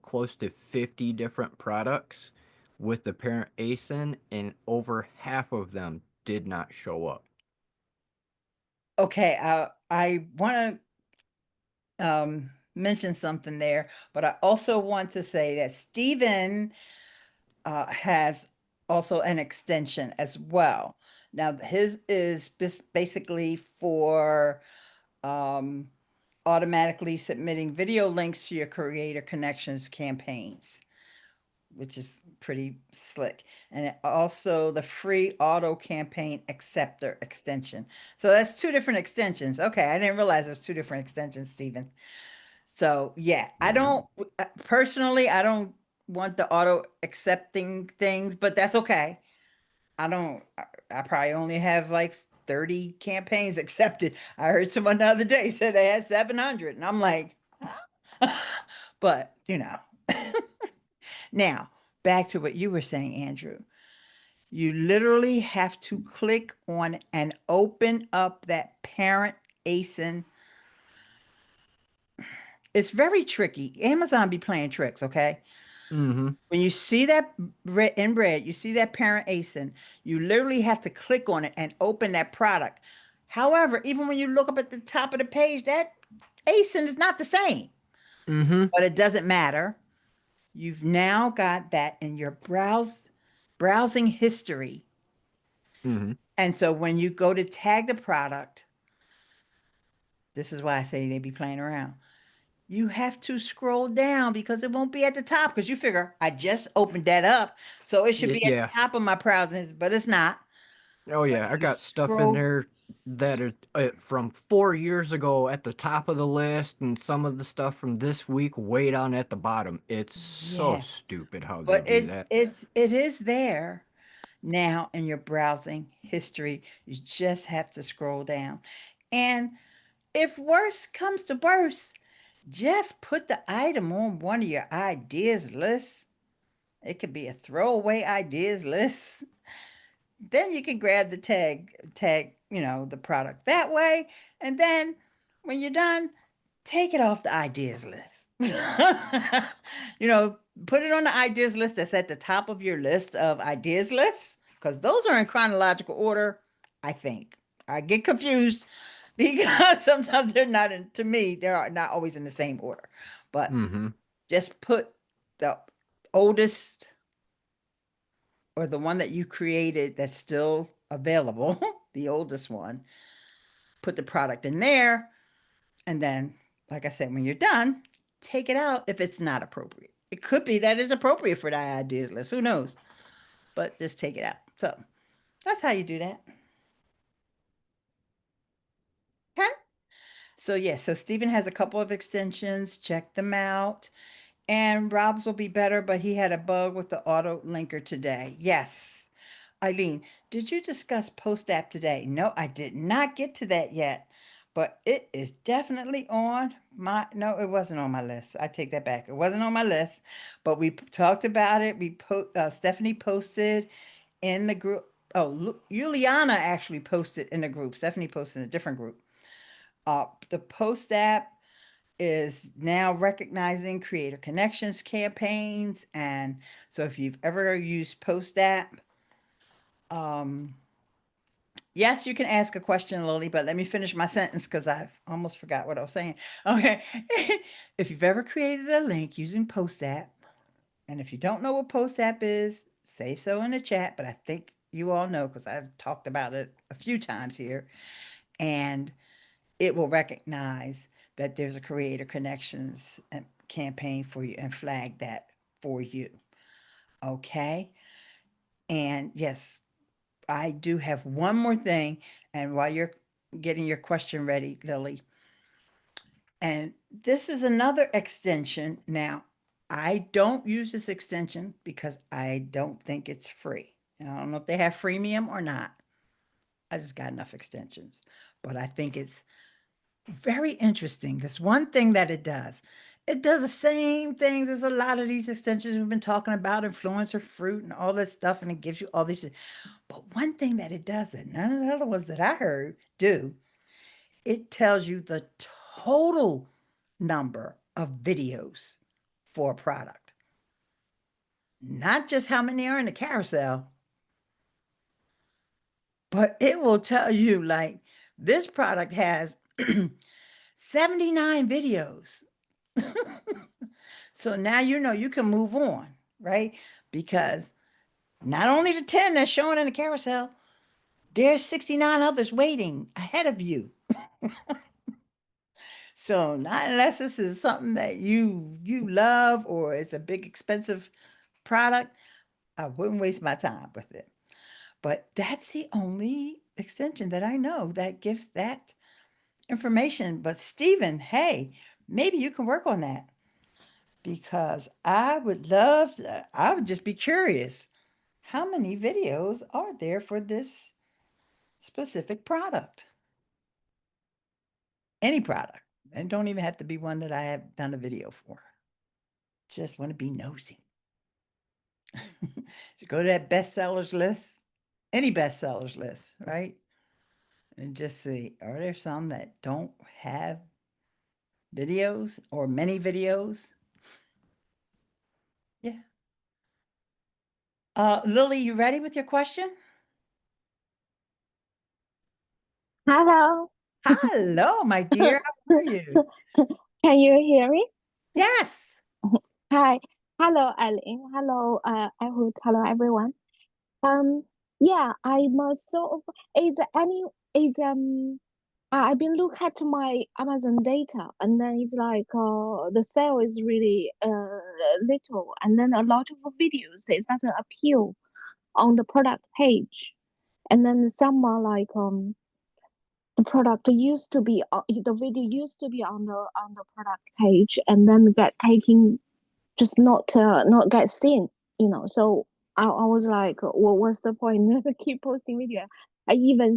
close to 50 different products with the parent ASIN, and over half of them did not show up. Okay, I want to mention something there, but I also want to say that Stephen has also an extension as well. Now, his is basically for automatically submitting video links to your creator connections campaigns, which is pretty slick. And also the free auto campaign acceptor extension. So that's two different extensions. Okay, I didn't realize there's two different extensions, Stephen. So yeah, I don't personally, I don't want the auto accepting things, but that's okay. I probably only have like 30 campaigns accepted. I heard someone the other day said they had 700, and I'm like, but you know. Now, back to what you were saying, Andrew. You literally have to click on and open up that parent ASIN. It's very tricky. Amazon be playing tricks, okay? Mm-hmm. When you see that in red, you see that parent ASIN, you literally have to click on it and open that product. However, even when you look up at the top of the page, that ASIN is not the same. Mm-hmm. But it doesn't matter. You've now got that in your browsing history. Mm-hmm. And so when you go to tag the product, this is why I say they be playing around. You have to scroll down because it won't be at the top because you figure I just opened that up. So it should be at the Yeah. top of my browsing, but it's not. Oh yeah, I got stuff in Scroll. there that are from 4 years ago at the top of the list, and some of the stuff from this week way down at the bottom. It's so Yeah. stupid how they But do that. it is there now in your browsing history. You just have to scroll down. And if worse comes to worse, just put the item on one of your ideas lists. It could be a throwaway ideas list. Then you can grab the tag, the product that way. And then when you're done, take it off the ideas list. You know, put it on the ideas list that's at the top of your list of ideas lists, because those are in chronological order, I think. I get confused because sometimes they're not in, to me, they're not always in the same order. But just put the oldest or the one that you created that's still available, the oldest one, put the product in there. And then, like I said, when you're done, take it out if it's not appropriate. It could be that it's appropriate for that ideas list. Who knows? But just take it out. So that's how you do that. Okay. So yeah, so Stephen has a couple of extensions. Check them out. And Rob's will be better, but he had a bug with the auto linker today. Yes. Eileen, did you discuss post app today? No, I did not get to that yet, but it is definitely on my, no, it wasn't on my list. I take that back. It wasn't on my list, but we talked about it. Stephanie posted in the group. Oh, Juliana actually posted in the group. Stephanie posted in a different group. The post app is now recognizing creator connections campaigns. And so if you've ever used post app, yes, you can ask a question, Lily, but let me finish my sentence because I almost forgot what I was saying. Okay. If you've ever created a link using post app, and if you don't know what post app is, say so in the chat, but I think you all know because I've talked about it a few times here. And it will recognize that there's a creator connections campaign for you and flag that for you. Okay. And yes, I do have one more thing. And while you're getting your question ready, Lily, and this is another extension. Now, I don't use this extension because I don't think it's free. I don't know if they have freemium or not. I just got enough extensions, but I think it's very interesting. This one thing that it does the same things as a lot of these extensions we've been talking about, influencer fruit and all this stuff, and it gives you all these. But one thing that it does that none of the other ones that I heard do, it tells you the total number of videos for a product. Not just how many are in the carousel, but it will tell you like this product has 79 videos. So now you know you can move on, right? Because not only the 10 that's showing in the carousel, there's 69 others waiting ahead of you. So not unless this is something that you love or it's a big expensive product, I wouldn't waste my time with it. But that's the only extension that I know that gives that information. But Stephen, hey, maybe you can work on that because I would love to, I would just be curious. How many videos are there for this specific product? Any product. And don't even have to be one that I have done a video for. Just want to be nosy. So go to that bestsellers list, any bestsellers list, right? And just see, are there some that don't have videos or many videos? Yeah. Lily, you ready with your question? Hello. Hello, my dear. How are you? Can you hear me? Yes. Hi. Hello, Eileen. Hello, Ehud. Hello, everyone. Yeah, I'm sort of I've been looking at my Amazon data, and then it's like the sale is really little, and then a lot of videos it doesn't appear on the product page, and then some are like the product used to be the video used to be on the product page, and then get taken, just not get seen, So I was like, well, what's the point? Keep posting video. I even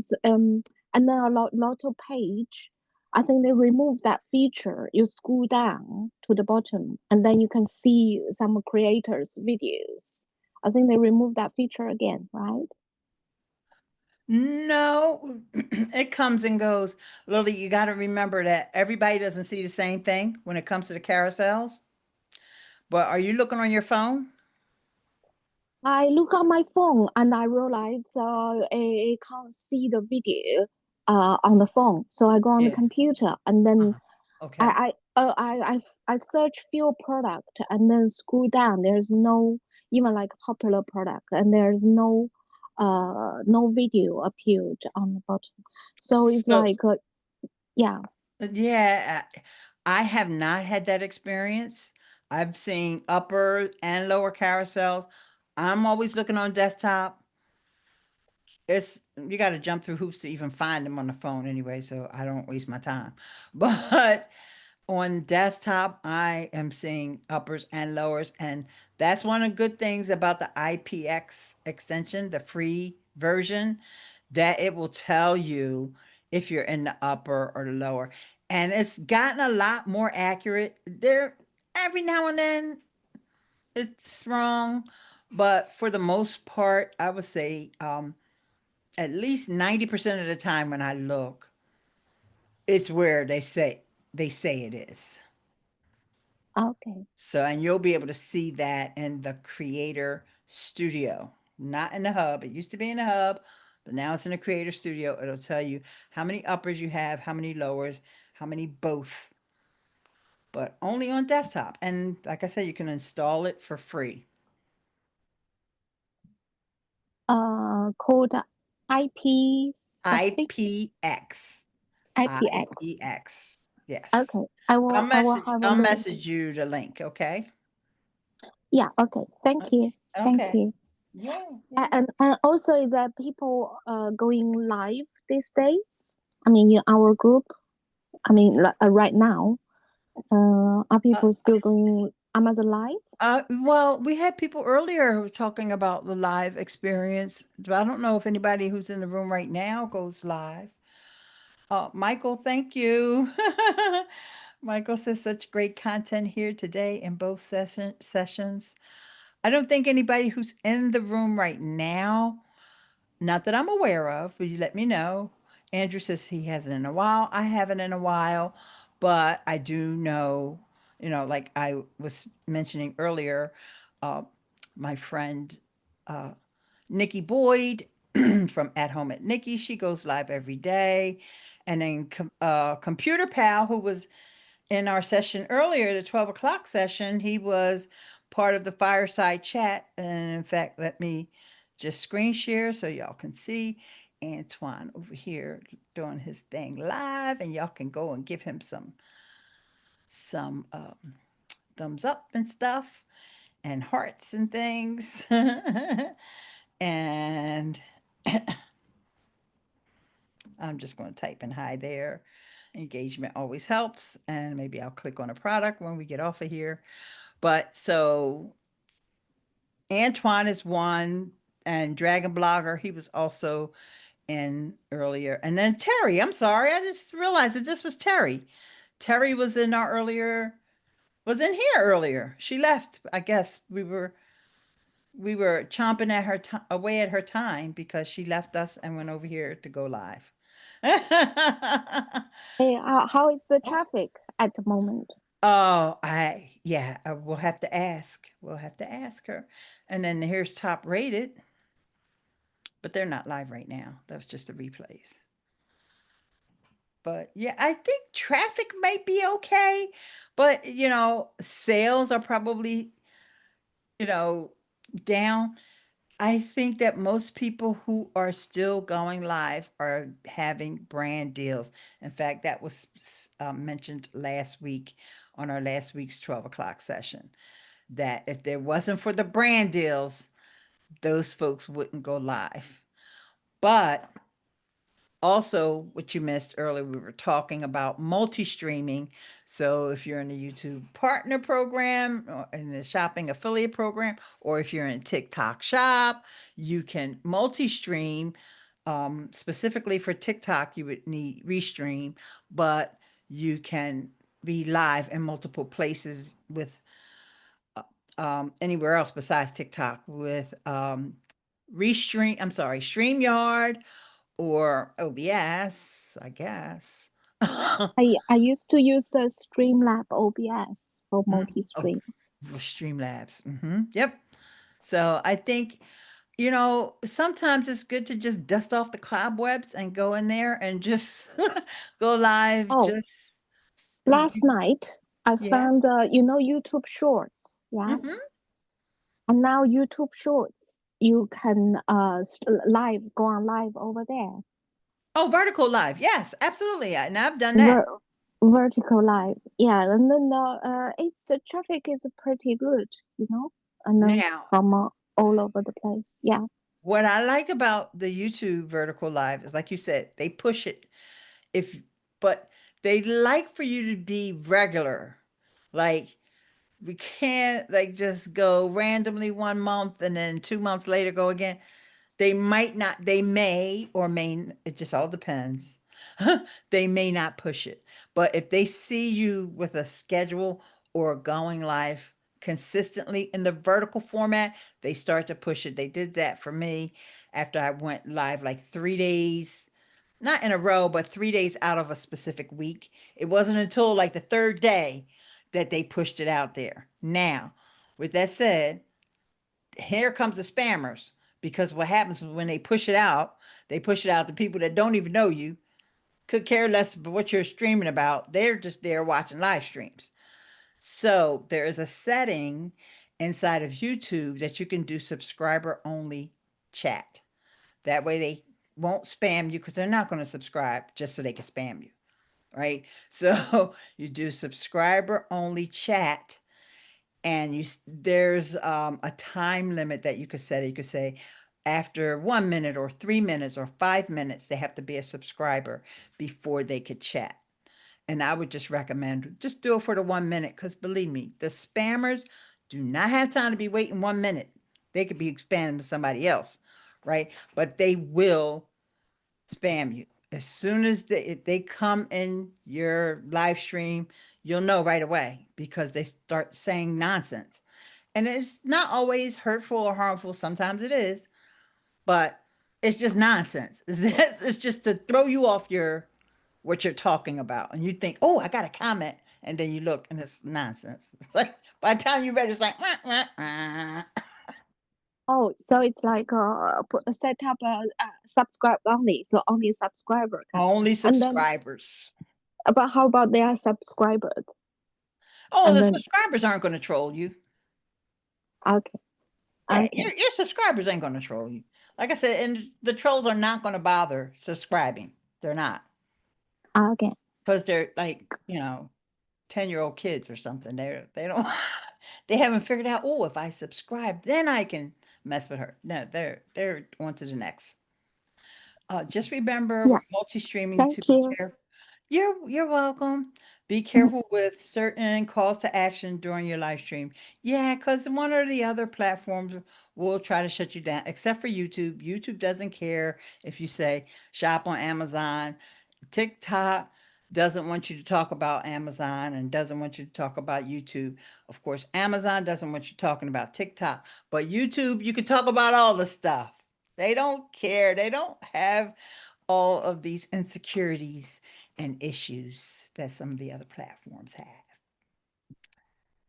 and then a lot of page, I think they removed that feature. You scroll down to the bottom and then you can see some creators videos. I think they removed that feature again, right? No, it comes and goes. Lily, you got to remember that everybody doesn't see the same thing when it comes to the carousels. But are you looking on your phone? I look on my phone and I realize I can't see the video on the phone. So I go on the Yeah. computer and then Okay. I search few product and then scroll down. There's no even like popular product and there's no video appeared on the bottom. So it's So, like yeah. yeah, I have not had that experience. I've seen upper and lower carousels. I'm always looking on desktop. It's you got to jump through hoops to even find them on the phone anyway, so I don't waste my time. But on desktop, I am seeing uppers and lowers, and that's one of the good things about the IPX extension, the free version, that it will tell you if you're in the upper or the lower. And it's gotten a lot more accurate. There every now and then it's wrong, but for the most part, I would say at least 90% of the time when I look, it's where they say it is. Okay. So, and you'll be able to see that in the Creator Studio, not in the Hub. It used to be in the Hub, but now it's in the Creator Studio. It'll tell you how many uppers you have, how many lowers, how many both, but only on desktop. And like I said, you can install it for free. Called IP specific IPX. IPX. IPX. Yes. Okay. I will have a I'll look. message you the link, okay? Yeah, okay. Thank you. Thank Okay. you. Yeah. And also is that people going live these days? I mean, in our group, I mean, right now, are people still going Amazon live? Well, we had people earlier who were talking about the live experience, but I don't know if anybody who's in the room right now goes live. Michael, thank you. Michael says such great content here today in both sessions. I don't think anybody who's in the room right now, not that I'm aware of, but you let me know. Andrew says he hasn't in a while. I haven't in a while, but I do know, like I was mentioning earlier, uh, my friend uh, Nikki Boyd from At Home at Nikki, she goes live every day. And then Computer Pal, who was in our session earlier, the 12 o'clock session, he was part of the fireside chat. And in fact, let me just screen share so y'all can see Antoine over here doing his thing live, and y'all can go and give him some thumbs up and stuff and hearts and things. And I'm just going to type in hi there. Engagement always helps. And maybe I'll click on a product when we get off of here. But so Antoine is one, and Dragon Blogger, he was also in earlier. And then Terry, I'm sorry, I just realized that this was Terry. Terry was in here earlier. She left. I guess we were chomping at her away at her time because she left us and went over here to go live. Hey, how is the traffic at the moment? Oh, we'll have to ask. We'll have to ask her. And then here's Top Rated, but they're not live right now. That was just the replays. But yeah, I think traffic might be okay, but sales are probably, down. I think that most people who are still going live are having brand deals. In fact, that was mentioned last week on our last week's 12 o'clock session, that if there wasn't for the brand deals, those folks wouldn't go live. But also, what you missed earlier, we were talking about multi-streaming. So if you're in the YouTube partner program or in the shopping affiliate program, or if you're in TikTok shop, you can multi-stream. Specifically for TikTok, you would need Restream, but you can be live in multiple places with anywhere else besides TikTok with StreamYard or OBS, I guess. I used to use the Streamlab OBS for multi-stream. For Streamlabs. Yep. So I think, sometimes it's good to just dust off the cobwebs and go in there and just go live. Oh, Just last night I Yeah. found YouTube Shorts, yeah, Mhm. and now YouTube Shorts you can go on live over there. Oh, vertical live. Yes, absolutely. And I've done that. Vertical live, yeah, and then the traffic is pretty good, and then Now, from all over the place, yeah. what I like about the YouTube vertical live is, like you said, they push it but they like for you to be regular. Like, we can't like just go randomly 1 month and then 2 months later go again. They may or may, it just all depends. They may not push it. But if they see you with a schedule or going live consistently in the vertical format, they start to push it. They did that for me after I went live like 3 days, not in a row, but 3 days out of a specific week. It wasn't until like the third day that they pushed it out there. Now, with that said, here comes the spammers, because what happens when they push it out to people that don't even know you, could care less about what you're streaming about. They're just there watching live streams. So there is a setting inside of YouTube that you can do subscriber only chat. That way they won't spam you, because they're not going to subscribe just so they can spam you. Right. So you do subscriber only chat, and there's a time limit that you could set. You could say after 1 minute or 3 minutes or 5 minutes, they have to be a subscriber before they could chat. And I would just recommend just do it for the 1 minute, because believe me, the spammers do not have time to be waiting 1 minute. They could be expanding to somebody else, right? But they will spam you. As soon as if they come in your live stream, you'll know right away, because they start saying nonsense. And it's not always hurtful or harmful. Sometimes it is, but it's just nonsense. It's just to throw you off what you're talking about. And you think, oh, I got a comment. And then you look and it's nonsense. It's like, by the time you read, it's like, wah, wah, wah. Oh, so it's like set up a subscribe only, so only subscriber can. Only And then, subscribers. but how about their subscribers? Oh, And the then, subscribers aren't going to troll you. okay, Yeah, okay, your subscribers ain't going to troll you. Like I said, and the trolls are not going to bother subscribing. They're not, okay. because they're like, 10-year-old kids or something. They don't they haven't figured out, oh, if I subscribe, then I can mess with her. No, they're on to the next. Just remember, Yeah, with multi-streaming, thank to be you. careful. You're welcome. Be Mhm. careful with certain calls to action during your live stream. Yeah, because one or the other platforms will try to shut you down, except for YouTube. YouTube doesn't care if you say shop on Amazon. TikTok doesn't want you to talk about Amazon and doesn't want you to talk about YouTube. Of course, Amazon doesn't want you talking about TikTok, but YouTube, you can talk about all the stuff. They don't care. They don't have all of these insecurities and issues that some of the other platforms have.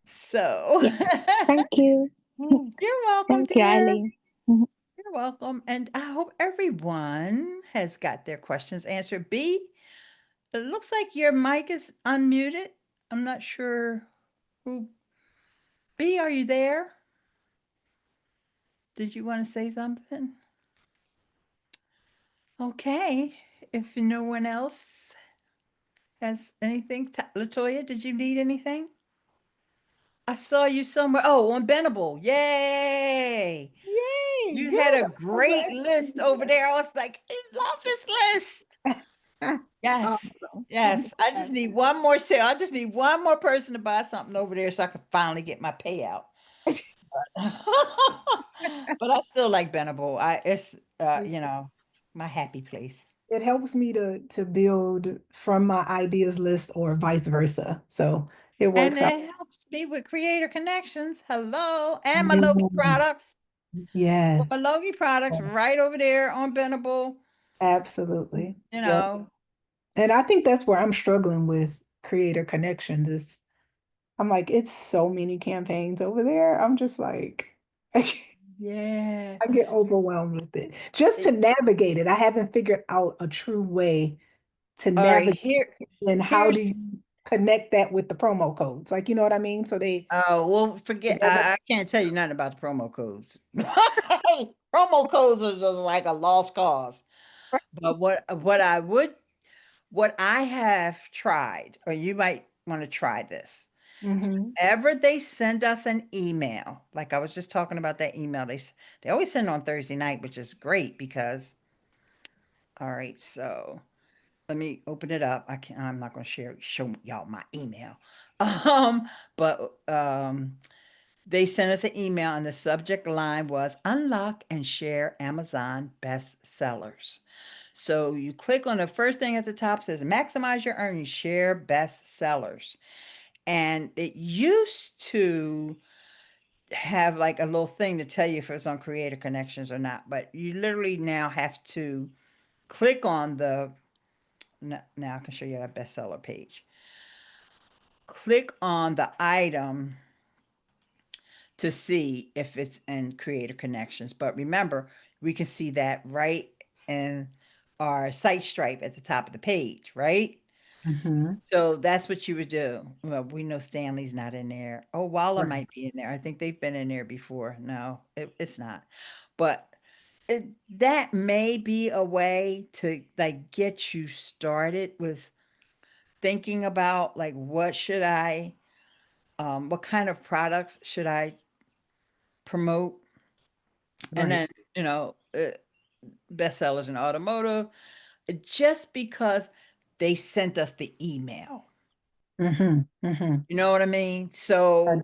So, Yeah, thank you. you're welcome, Thank you, dear. Eileen. Mhm. You're welcome. And I hope everyone has got their questions answered. B, it looks like your mic is unmuted. I'm not sure who. B, are you there? Did you want to say something? Okay. If no one else has anything, Latoya, did you need anything? I saw you somewhere. Oh, on Bendable. Yay! Yay! You Good. had a I'm great glad list you over did. there. I was like, I love this list. Yes. Awesome. Yes. I just need one more sale. I just need one more person to buy something over there so I can finally get my payout. But I still like Bendable. It's my happy place. It helps me to build from my ideas list or vice versa. So it And works out. it helps me with creator connections. Hello. And my Logie Yes. products. Yes. My Logie products right over there on Bendable. Absolutely. You Yep. know, And I think that's where I'm struggling with creator connections is I'm like, it's so many campaigns over there. I'm just like, I yeah. get overwhelmed with it. Just to navigate it, I haven't figured out a true way to All right, navigate and how do here's you connect that with the promo codes? Like, you know what I mean? So they oh well, forget together. I can't tell you nothing about the promo codes. Promo codes are just like a lost cause. But what I have tried, or you might want to try this. Mhm. Ever they send us an email, like I was just talking about that email, they always send on Thursday night, which is great because all right, so let me open it up. I'm not going to show y'all my email. But they sent us an email and the subject line was unlock and share Amazon bestsellers. So you click on the first thing at the top says maximize your earnings, share bestsellers. And it used to have like a little thing to tell you if it's on Creator Connections or not, but you literally now have to click on the now I can show you that bestseller page. Click on the item to see if it's in Creator Connections. But remember, we can see that right in our site stripe at the top of the page, right? Mhm. So that's what you would do. Well, we know Stanley's not in there. Oh, Walla Right. might be in there. I think they've been in there before. No, it's not. But that may be a way to like get you started with thinking about like what kind of products should I promote? And Right. then, bestsellers in automotive, just because they sent us the email. Mhm. Mhm. You know what I mean? That So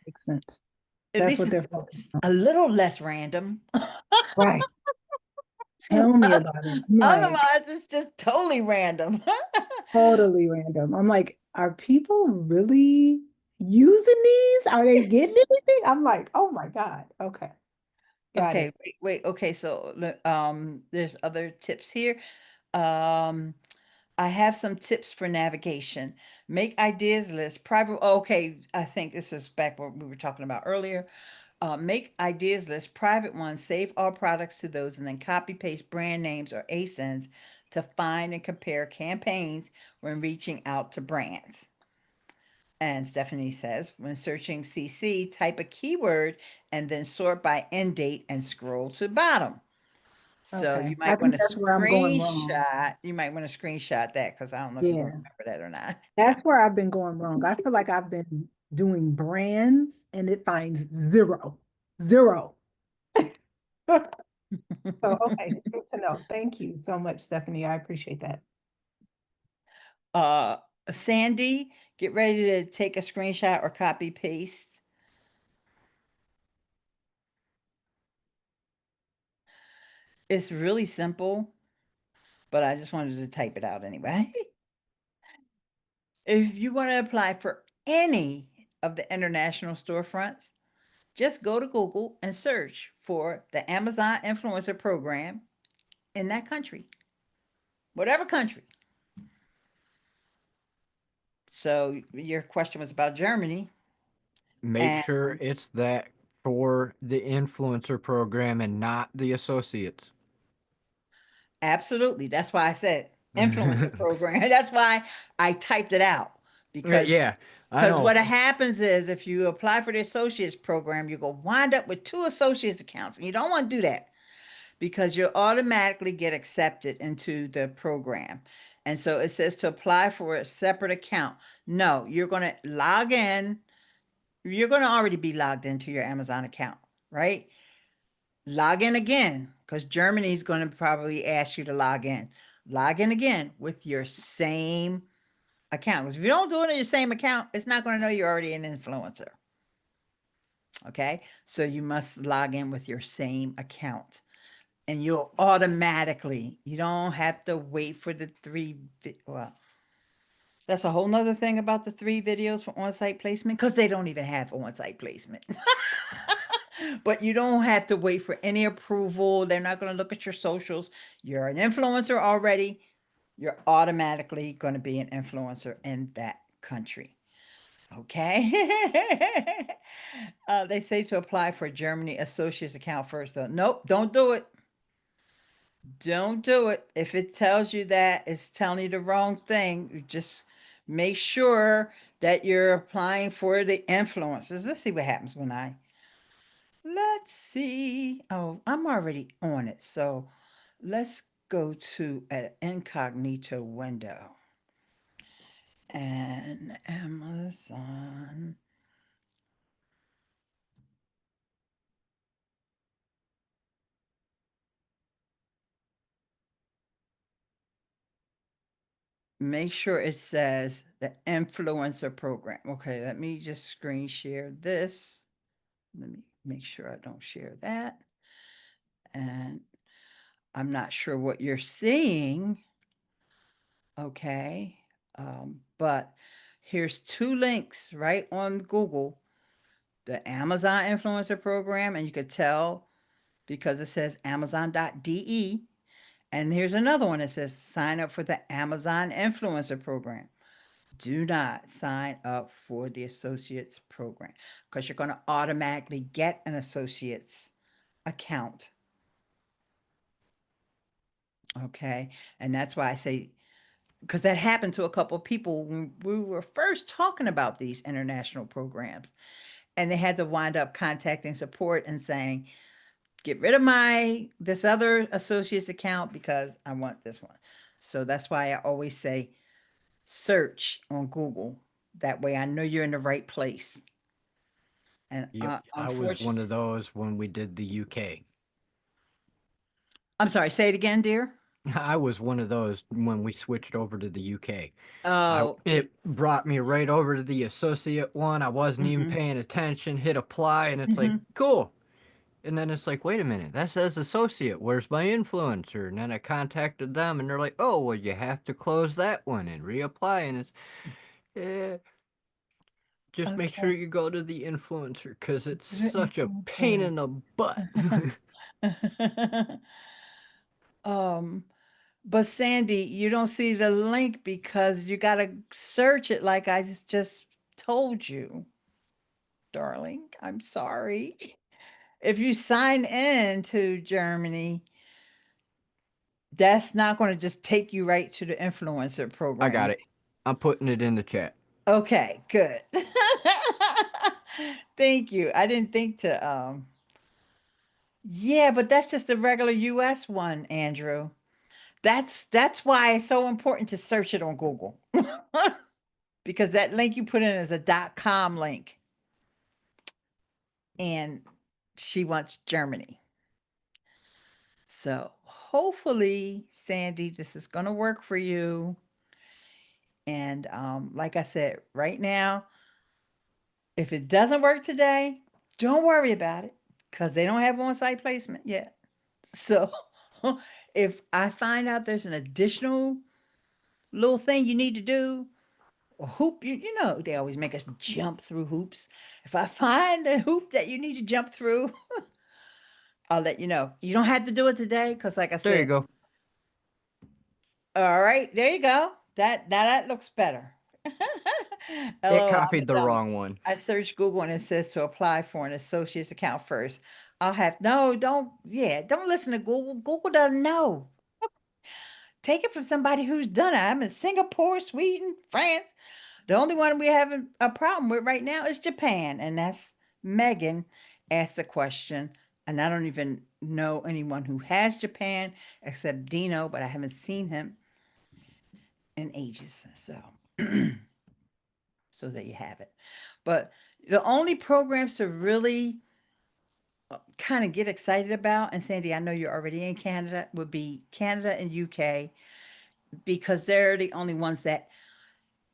makes sense. at That's least what it's they're focused just on. a little less random. Right. Tell me about it. I'm like, Otherwise, it's just totally random. totally random. I'm like, are people really using these? Are they getting anything? I'm like, oh my God. Okay. Got Okay, it. wait. Okay, so there's other tips here. Um, I have some tips for navigation. Make ideas list. Private. Okay, I think this was back what we were talking about earlier. Make ideas list, private ones. Save all products to those, and then copy paste brand names or ASINs to find and compare campaigns when reaching out to brands. And Stephanie says, when searching CC, type a keyword and then sort by end date and scroll to bottom. So Okay. you I might want think to that's where I'm going wrong. screenshot. You might want to screenshot that because I don't know if you're going to Yeah. remember that or not. That's where I've been going wrong. I feel like I've been doing brands and it finds zero. Zero. So, okay, good to know. Thank you so much, Stephanie. I appreciate that. uh, Sandy, get ready to take a screenshot or copy paste. It's really simple, but I just wanted to type it out anyway. If you want to apply for any of the international storefronts, just go to Google and search for the Amazon Influencer Program in that country, whatever country. So your question was about Germany. Make And sure it's that for the influencer program and not the associates. absolutely, that's why I said influencer program. That's why I typed it out because Yeah, I because know. what happens is if you apply for the associates program, you're gonna wind up with 2 associates accounts, and you don't want to do that because you'll automatically get accepted into the program. And so it says to apply for a separate account. No, you're going to log in. You're going to already be logged into your Amazon account, right? Log in again because Germany is going to probably ask you to log in. Log in again with your same account. Because if you don't do it in your same account, it's not going to know you're already an influencer. Okay. So you must log in with your same account. And you'll automatically, you don't have to wait for the well, that's a whole nother thing about the 3 videos for on-site placement because they don't even have on-site placement. But you don't have to wait for any approval. They're not going to look at your socials. You're an influencer already. You're automatically going to be an influencer in that country. Okay. They say to apply for Germany associates account first. So, nope, don't do it. Don't do it. If it tells you that, it's telling you the wrong thing. You just make sure that you're applying for the influencers. Let's see what happens when let's see. Oh, I'm already on it. So let's go to an incognito window. And Amazon. Make sure it says the influencer program. Okay, let me just screen share this. Let me make sure I don't share that. And I'm not sure what you're seeing. Okay. But here's two links right on Google, the Amazon influencer program, and you could tell because it says amazon.de. And here's another one that says sign up for the Amazon influencer program. Do not sign up for the associates program because you're going to automatically get an associates account. Okay. And that's why I say, because that happened to a couple of people when we were first talking about these international programs, and they had to wind up contacting support and saying, get rid of this other associates account because I want this one. So that's why I always say search on Google. That way I know you're in the right place. And Yep, I was one of those when we did the UK. I'm sorry, say it again, dear. I was one of those when we switched over to the UK. Oh, it brought me right over to the associate one. I wasn't even paying attention, hit apply, and it's like, cool. And then it's like, wait a minute, that says associate. Where's my influencer? And then I contacted them, and they're like, oh, well, you have to close that one and reapply. And it's, just make sure you go to the influencer because it's such a pain in the butt. But Sandy, you don't see the link because you got to search it like I just told you. Darling, I'm sorry. If you sign in to Germany, that's not going to just take you right to the influencer program. I got it. I'm putting it in the chat. Okay, good. Thank you. I didn't think to yeah, but that's just the regular US one, Andrew. That's why it's so important to search it on Google. Because that link you put in is a .com link. And she wants Germany. So hopefully, Sandy, this is going to work for you. And like I said, right now, if it doesn't work today, don't worry about it because they don't have on-site placement yet. So if I find out there's an additional little thing you need to do, or hoop, you know, they always make us jump through hoops. If I find a hoop that you need to jump through, I'll let you know. You don't have to do it today because, like I said, there you go. All right, there you go. That looks better. It copied the wrong one. I searched Google and it says to apply for an associate's account first. Don't listen to Google. Google doesn't know. Take it from somebody who's done it. I'm in Singapore, Sweden, France. The only one we're having a problem with right now is Japan. And that's Megan asked the question. And I don't even know anyone who has Japan except Dino, but I haven't seen him in ages. So, so there you have it. But the only programs to really kind of get excited about, and Sandy, I know you're already in Canada, would be Canada and UK because they're the only ones that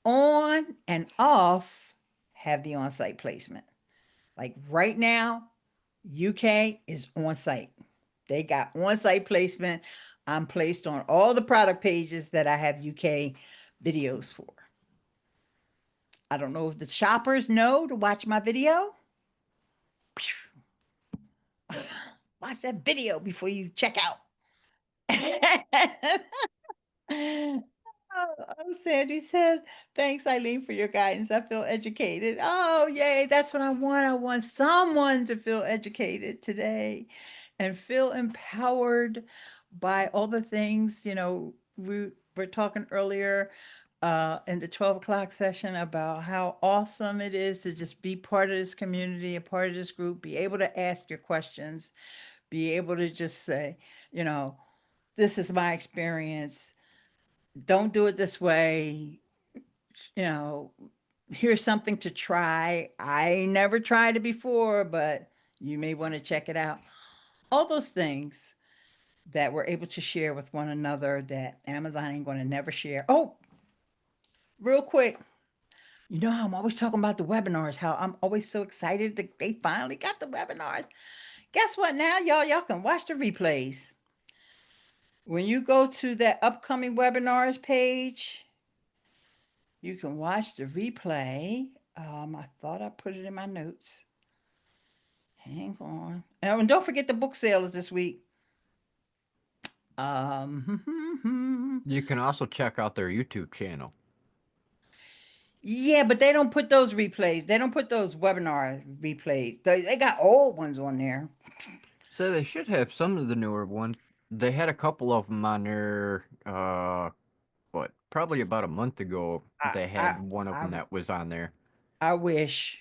on and off have the on-site placement. Like right now, UK is on site. They got on-site placement. I'm placed on all the product pages that I have UK videos for. I don't know if the shoppers know to watch my video. watch that video before you check out. Oh, Sandy said, thanks, Eileen, for your guidance. I feel educated. Oh, yay. That's what I want. I want someone to feel educated today and feel empowered by all the things, we were talking earlier in the 12 o'clock session about how awesome it is to just be part of this community, a part of this group, be able to ask your questions, be able to just say, this is my experience. Don't do it this way. Here's something to try. I never tried it before, but you may want to check it out. All those things that we're able to share with one another that Amazon ain't going to never share. Oh, real quick. You know how I'm always talking about the webinars, how I'm always so excited that they finally got the webinars. Guess what now, y'all can watch the replays. When you go to that upcoming webinars page, you can watch the replay. I thought I put it in my notes. Hang on. Oh, and don't forget the book sale is this week. You can also check out their YouTube channel. Yeah, but they don't put those replays. They don't put those webinar replays. They got old ones on there. So they should have some of the newer ones. They had a couple of them on there, probably about a month ago. They had one of them that was on there. I wish.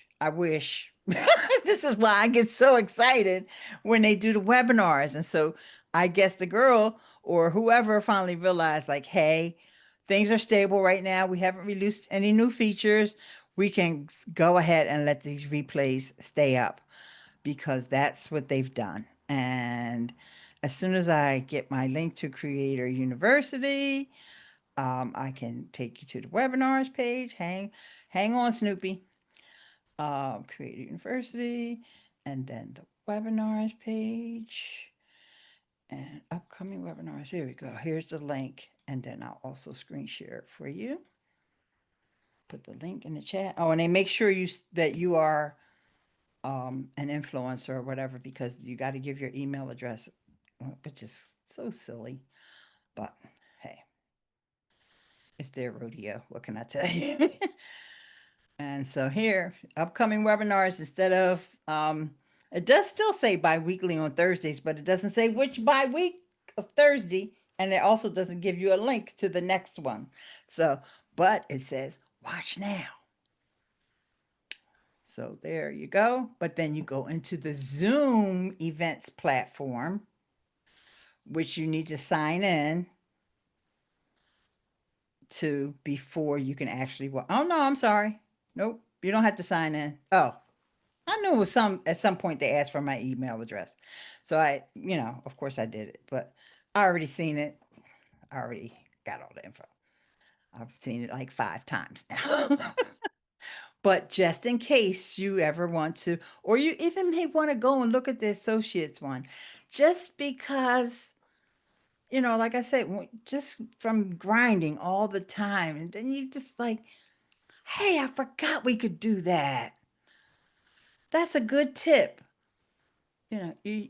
This is why I get so excited when they do the webinars. And so I guess the girl or whoever finally realized, like, hey, things are stable right now. We haven't released any new features. We can go ahead and let these replays stay up because that's what they've done. And as soon as I get my link to Creator University, I can take you to the webinars page. Hang on, Snoopy. Creator University, and then the webinars page and upcoming webinars. Here we go. Here's the link, and then I'll also screen share it for you. Put the link in the chat. Oh, and they make sure that you are an influencer or whatever, because you got to give your email address, which is so silly. But hey, it's their rodeo. What can I tell you? And so here, upcoming webinars, instead of, it does still say bi-weekly on Thursdays, but it doesn't say which bi-week of Thursday. And it also doesn't give you a link to the next one. So, but it says, watch now. So there you go. But then you go into the Zoom events platform, which you need to sign in to before you can actually, oh no, I'm sorry. Nope, you don't have to sign in. Oh, I knew it was at some point they asked for my email address. So I, of course I did it, but I already seen it. I already got all the info. I've seen it like 5 times now. But just in case you ever want to, or you even may want to go and look at the associates one, just because, like I said, just from grinding all the time, and then you just like, hey, I forgot we could do that. That's a good tip. You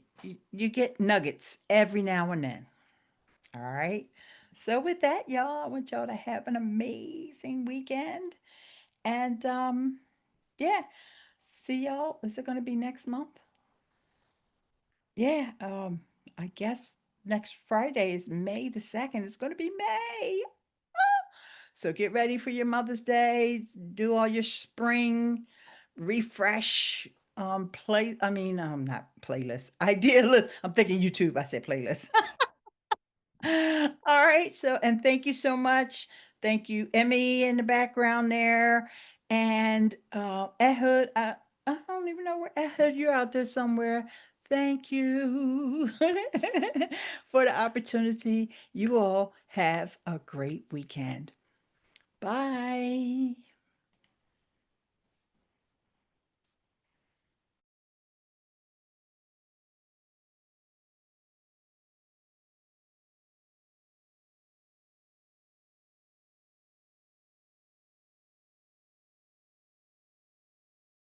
get nuggets every now and then. All right. So with that, y'all, I want y'all to have an amazing weekend. And yeah, see y'all. Is it going to be next month? Yeah, I guess next Friday is May the 2nd. It's going to be May. So get ready for your Mother's Day. Do all your spring refresh not playlist. Idea list. I'm thinking YouTube. I said playlist. All right. So, and thank you so much. Thank you, Emmy, in the background there. And Ehud, I don't even know where Ehud, you're out there somewhere. Thank you for the opportunity. You all have a great weekend. Bye.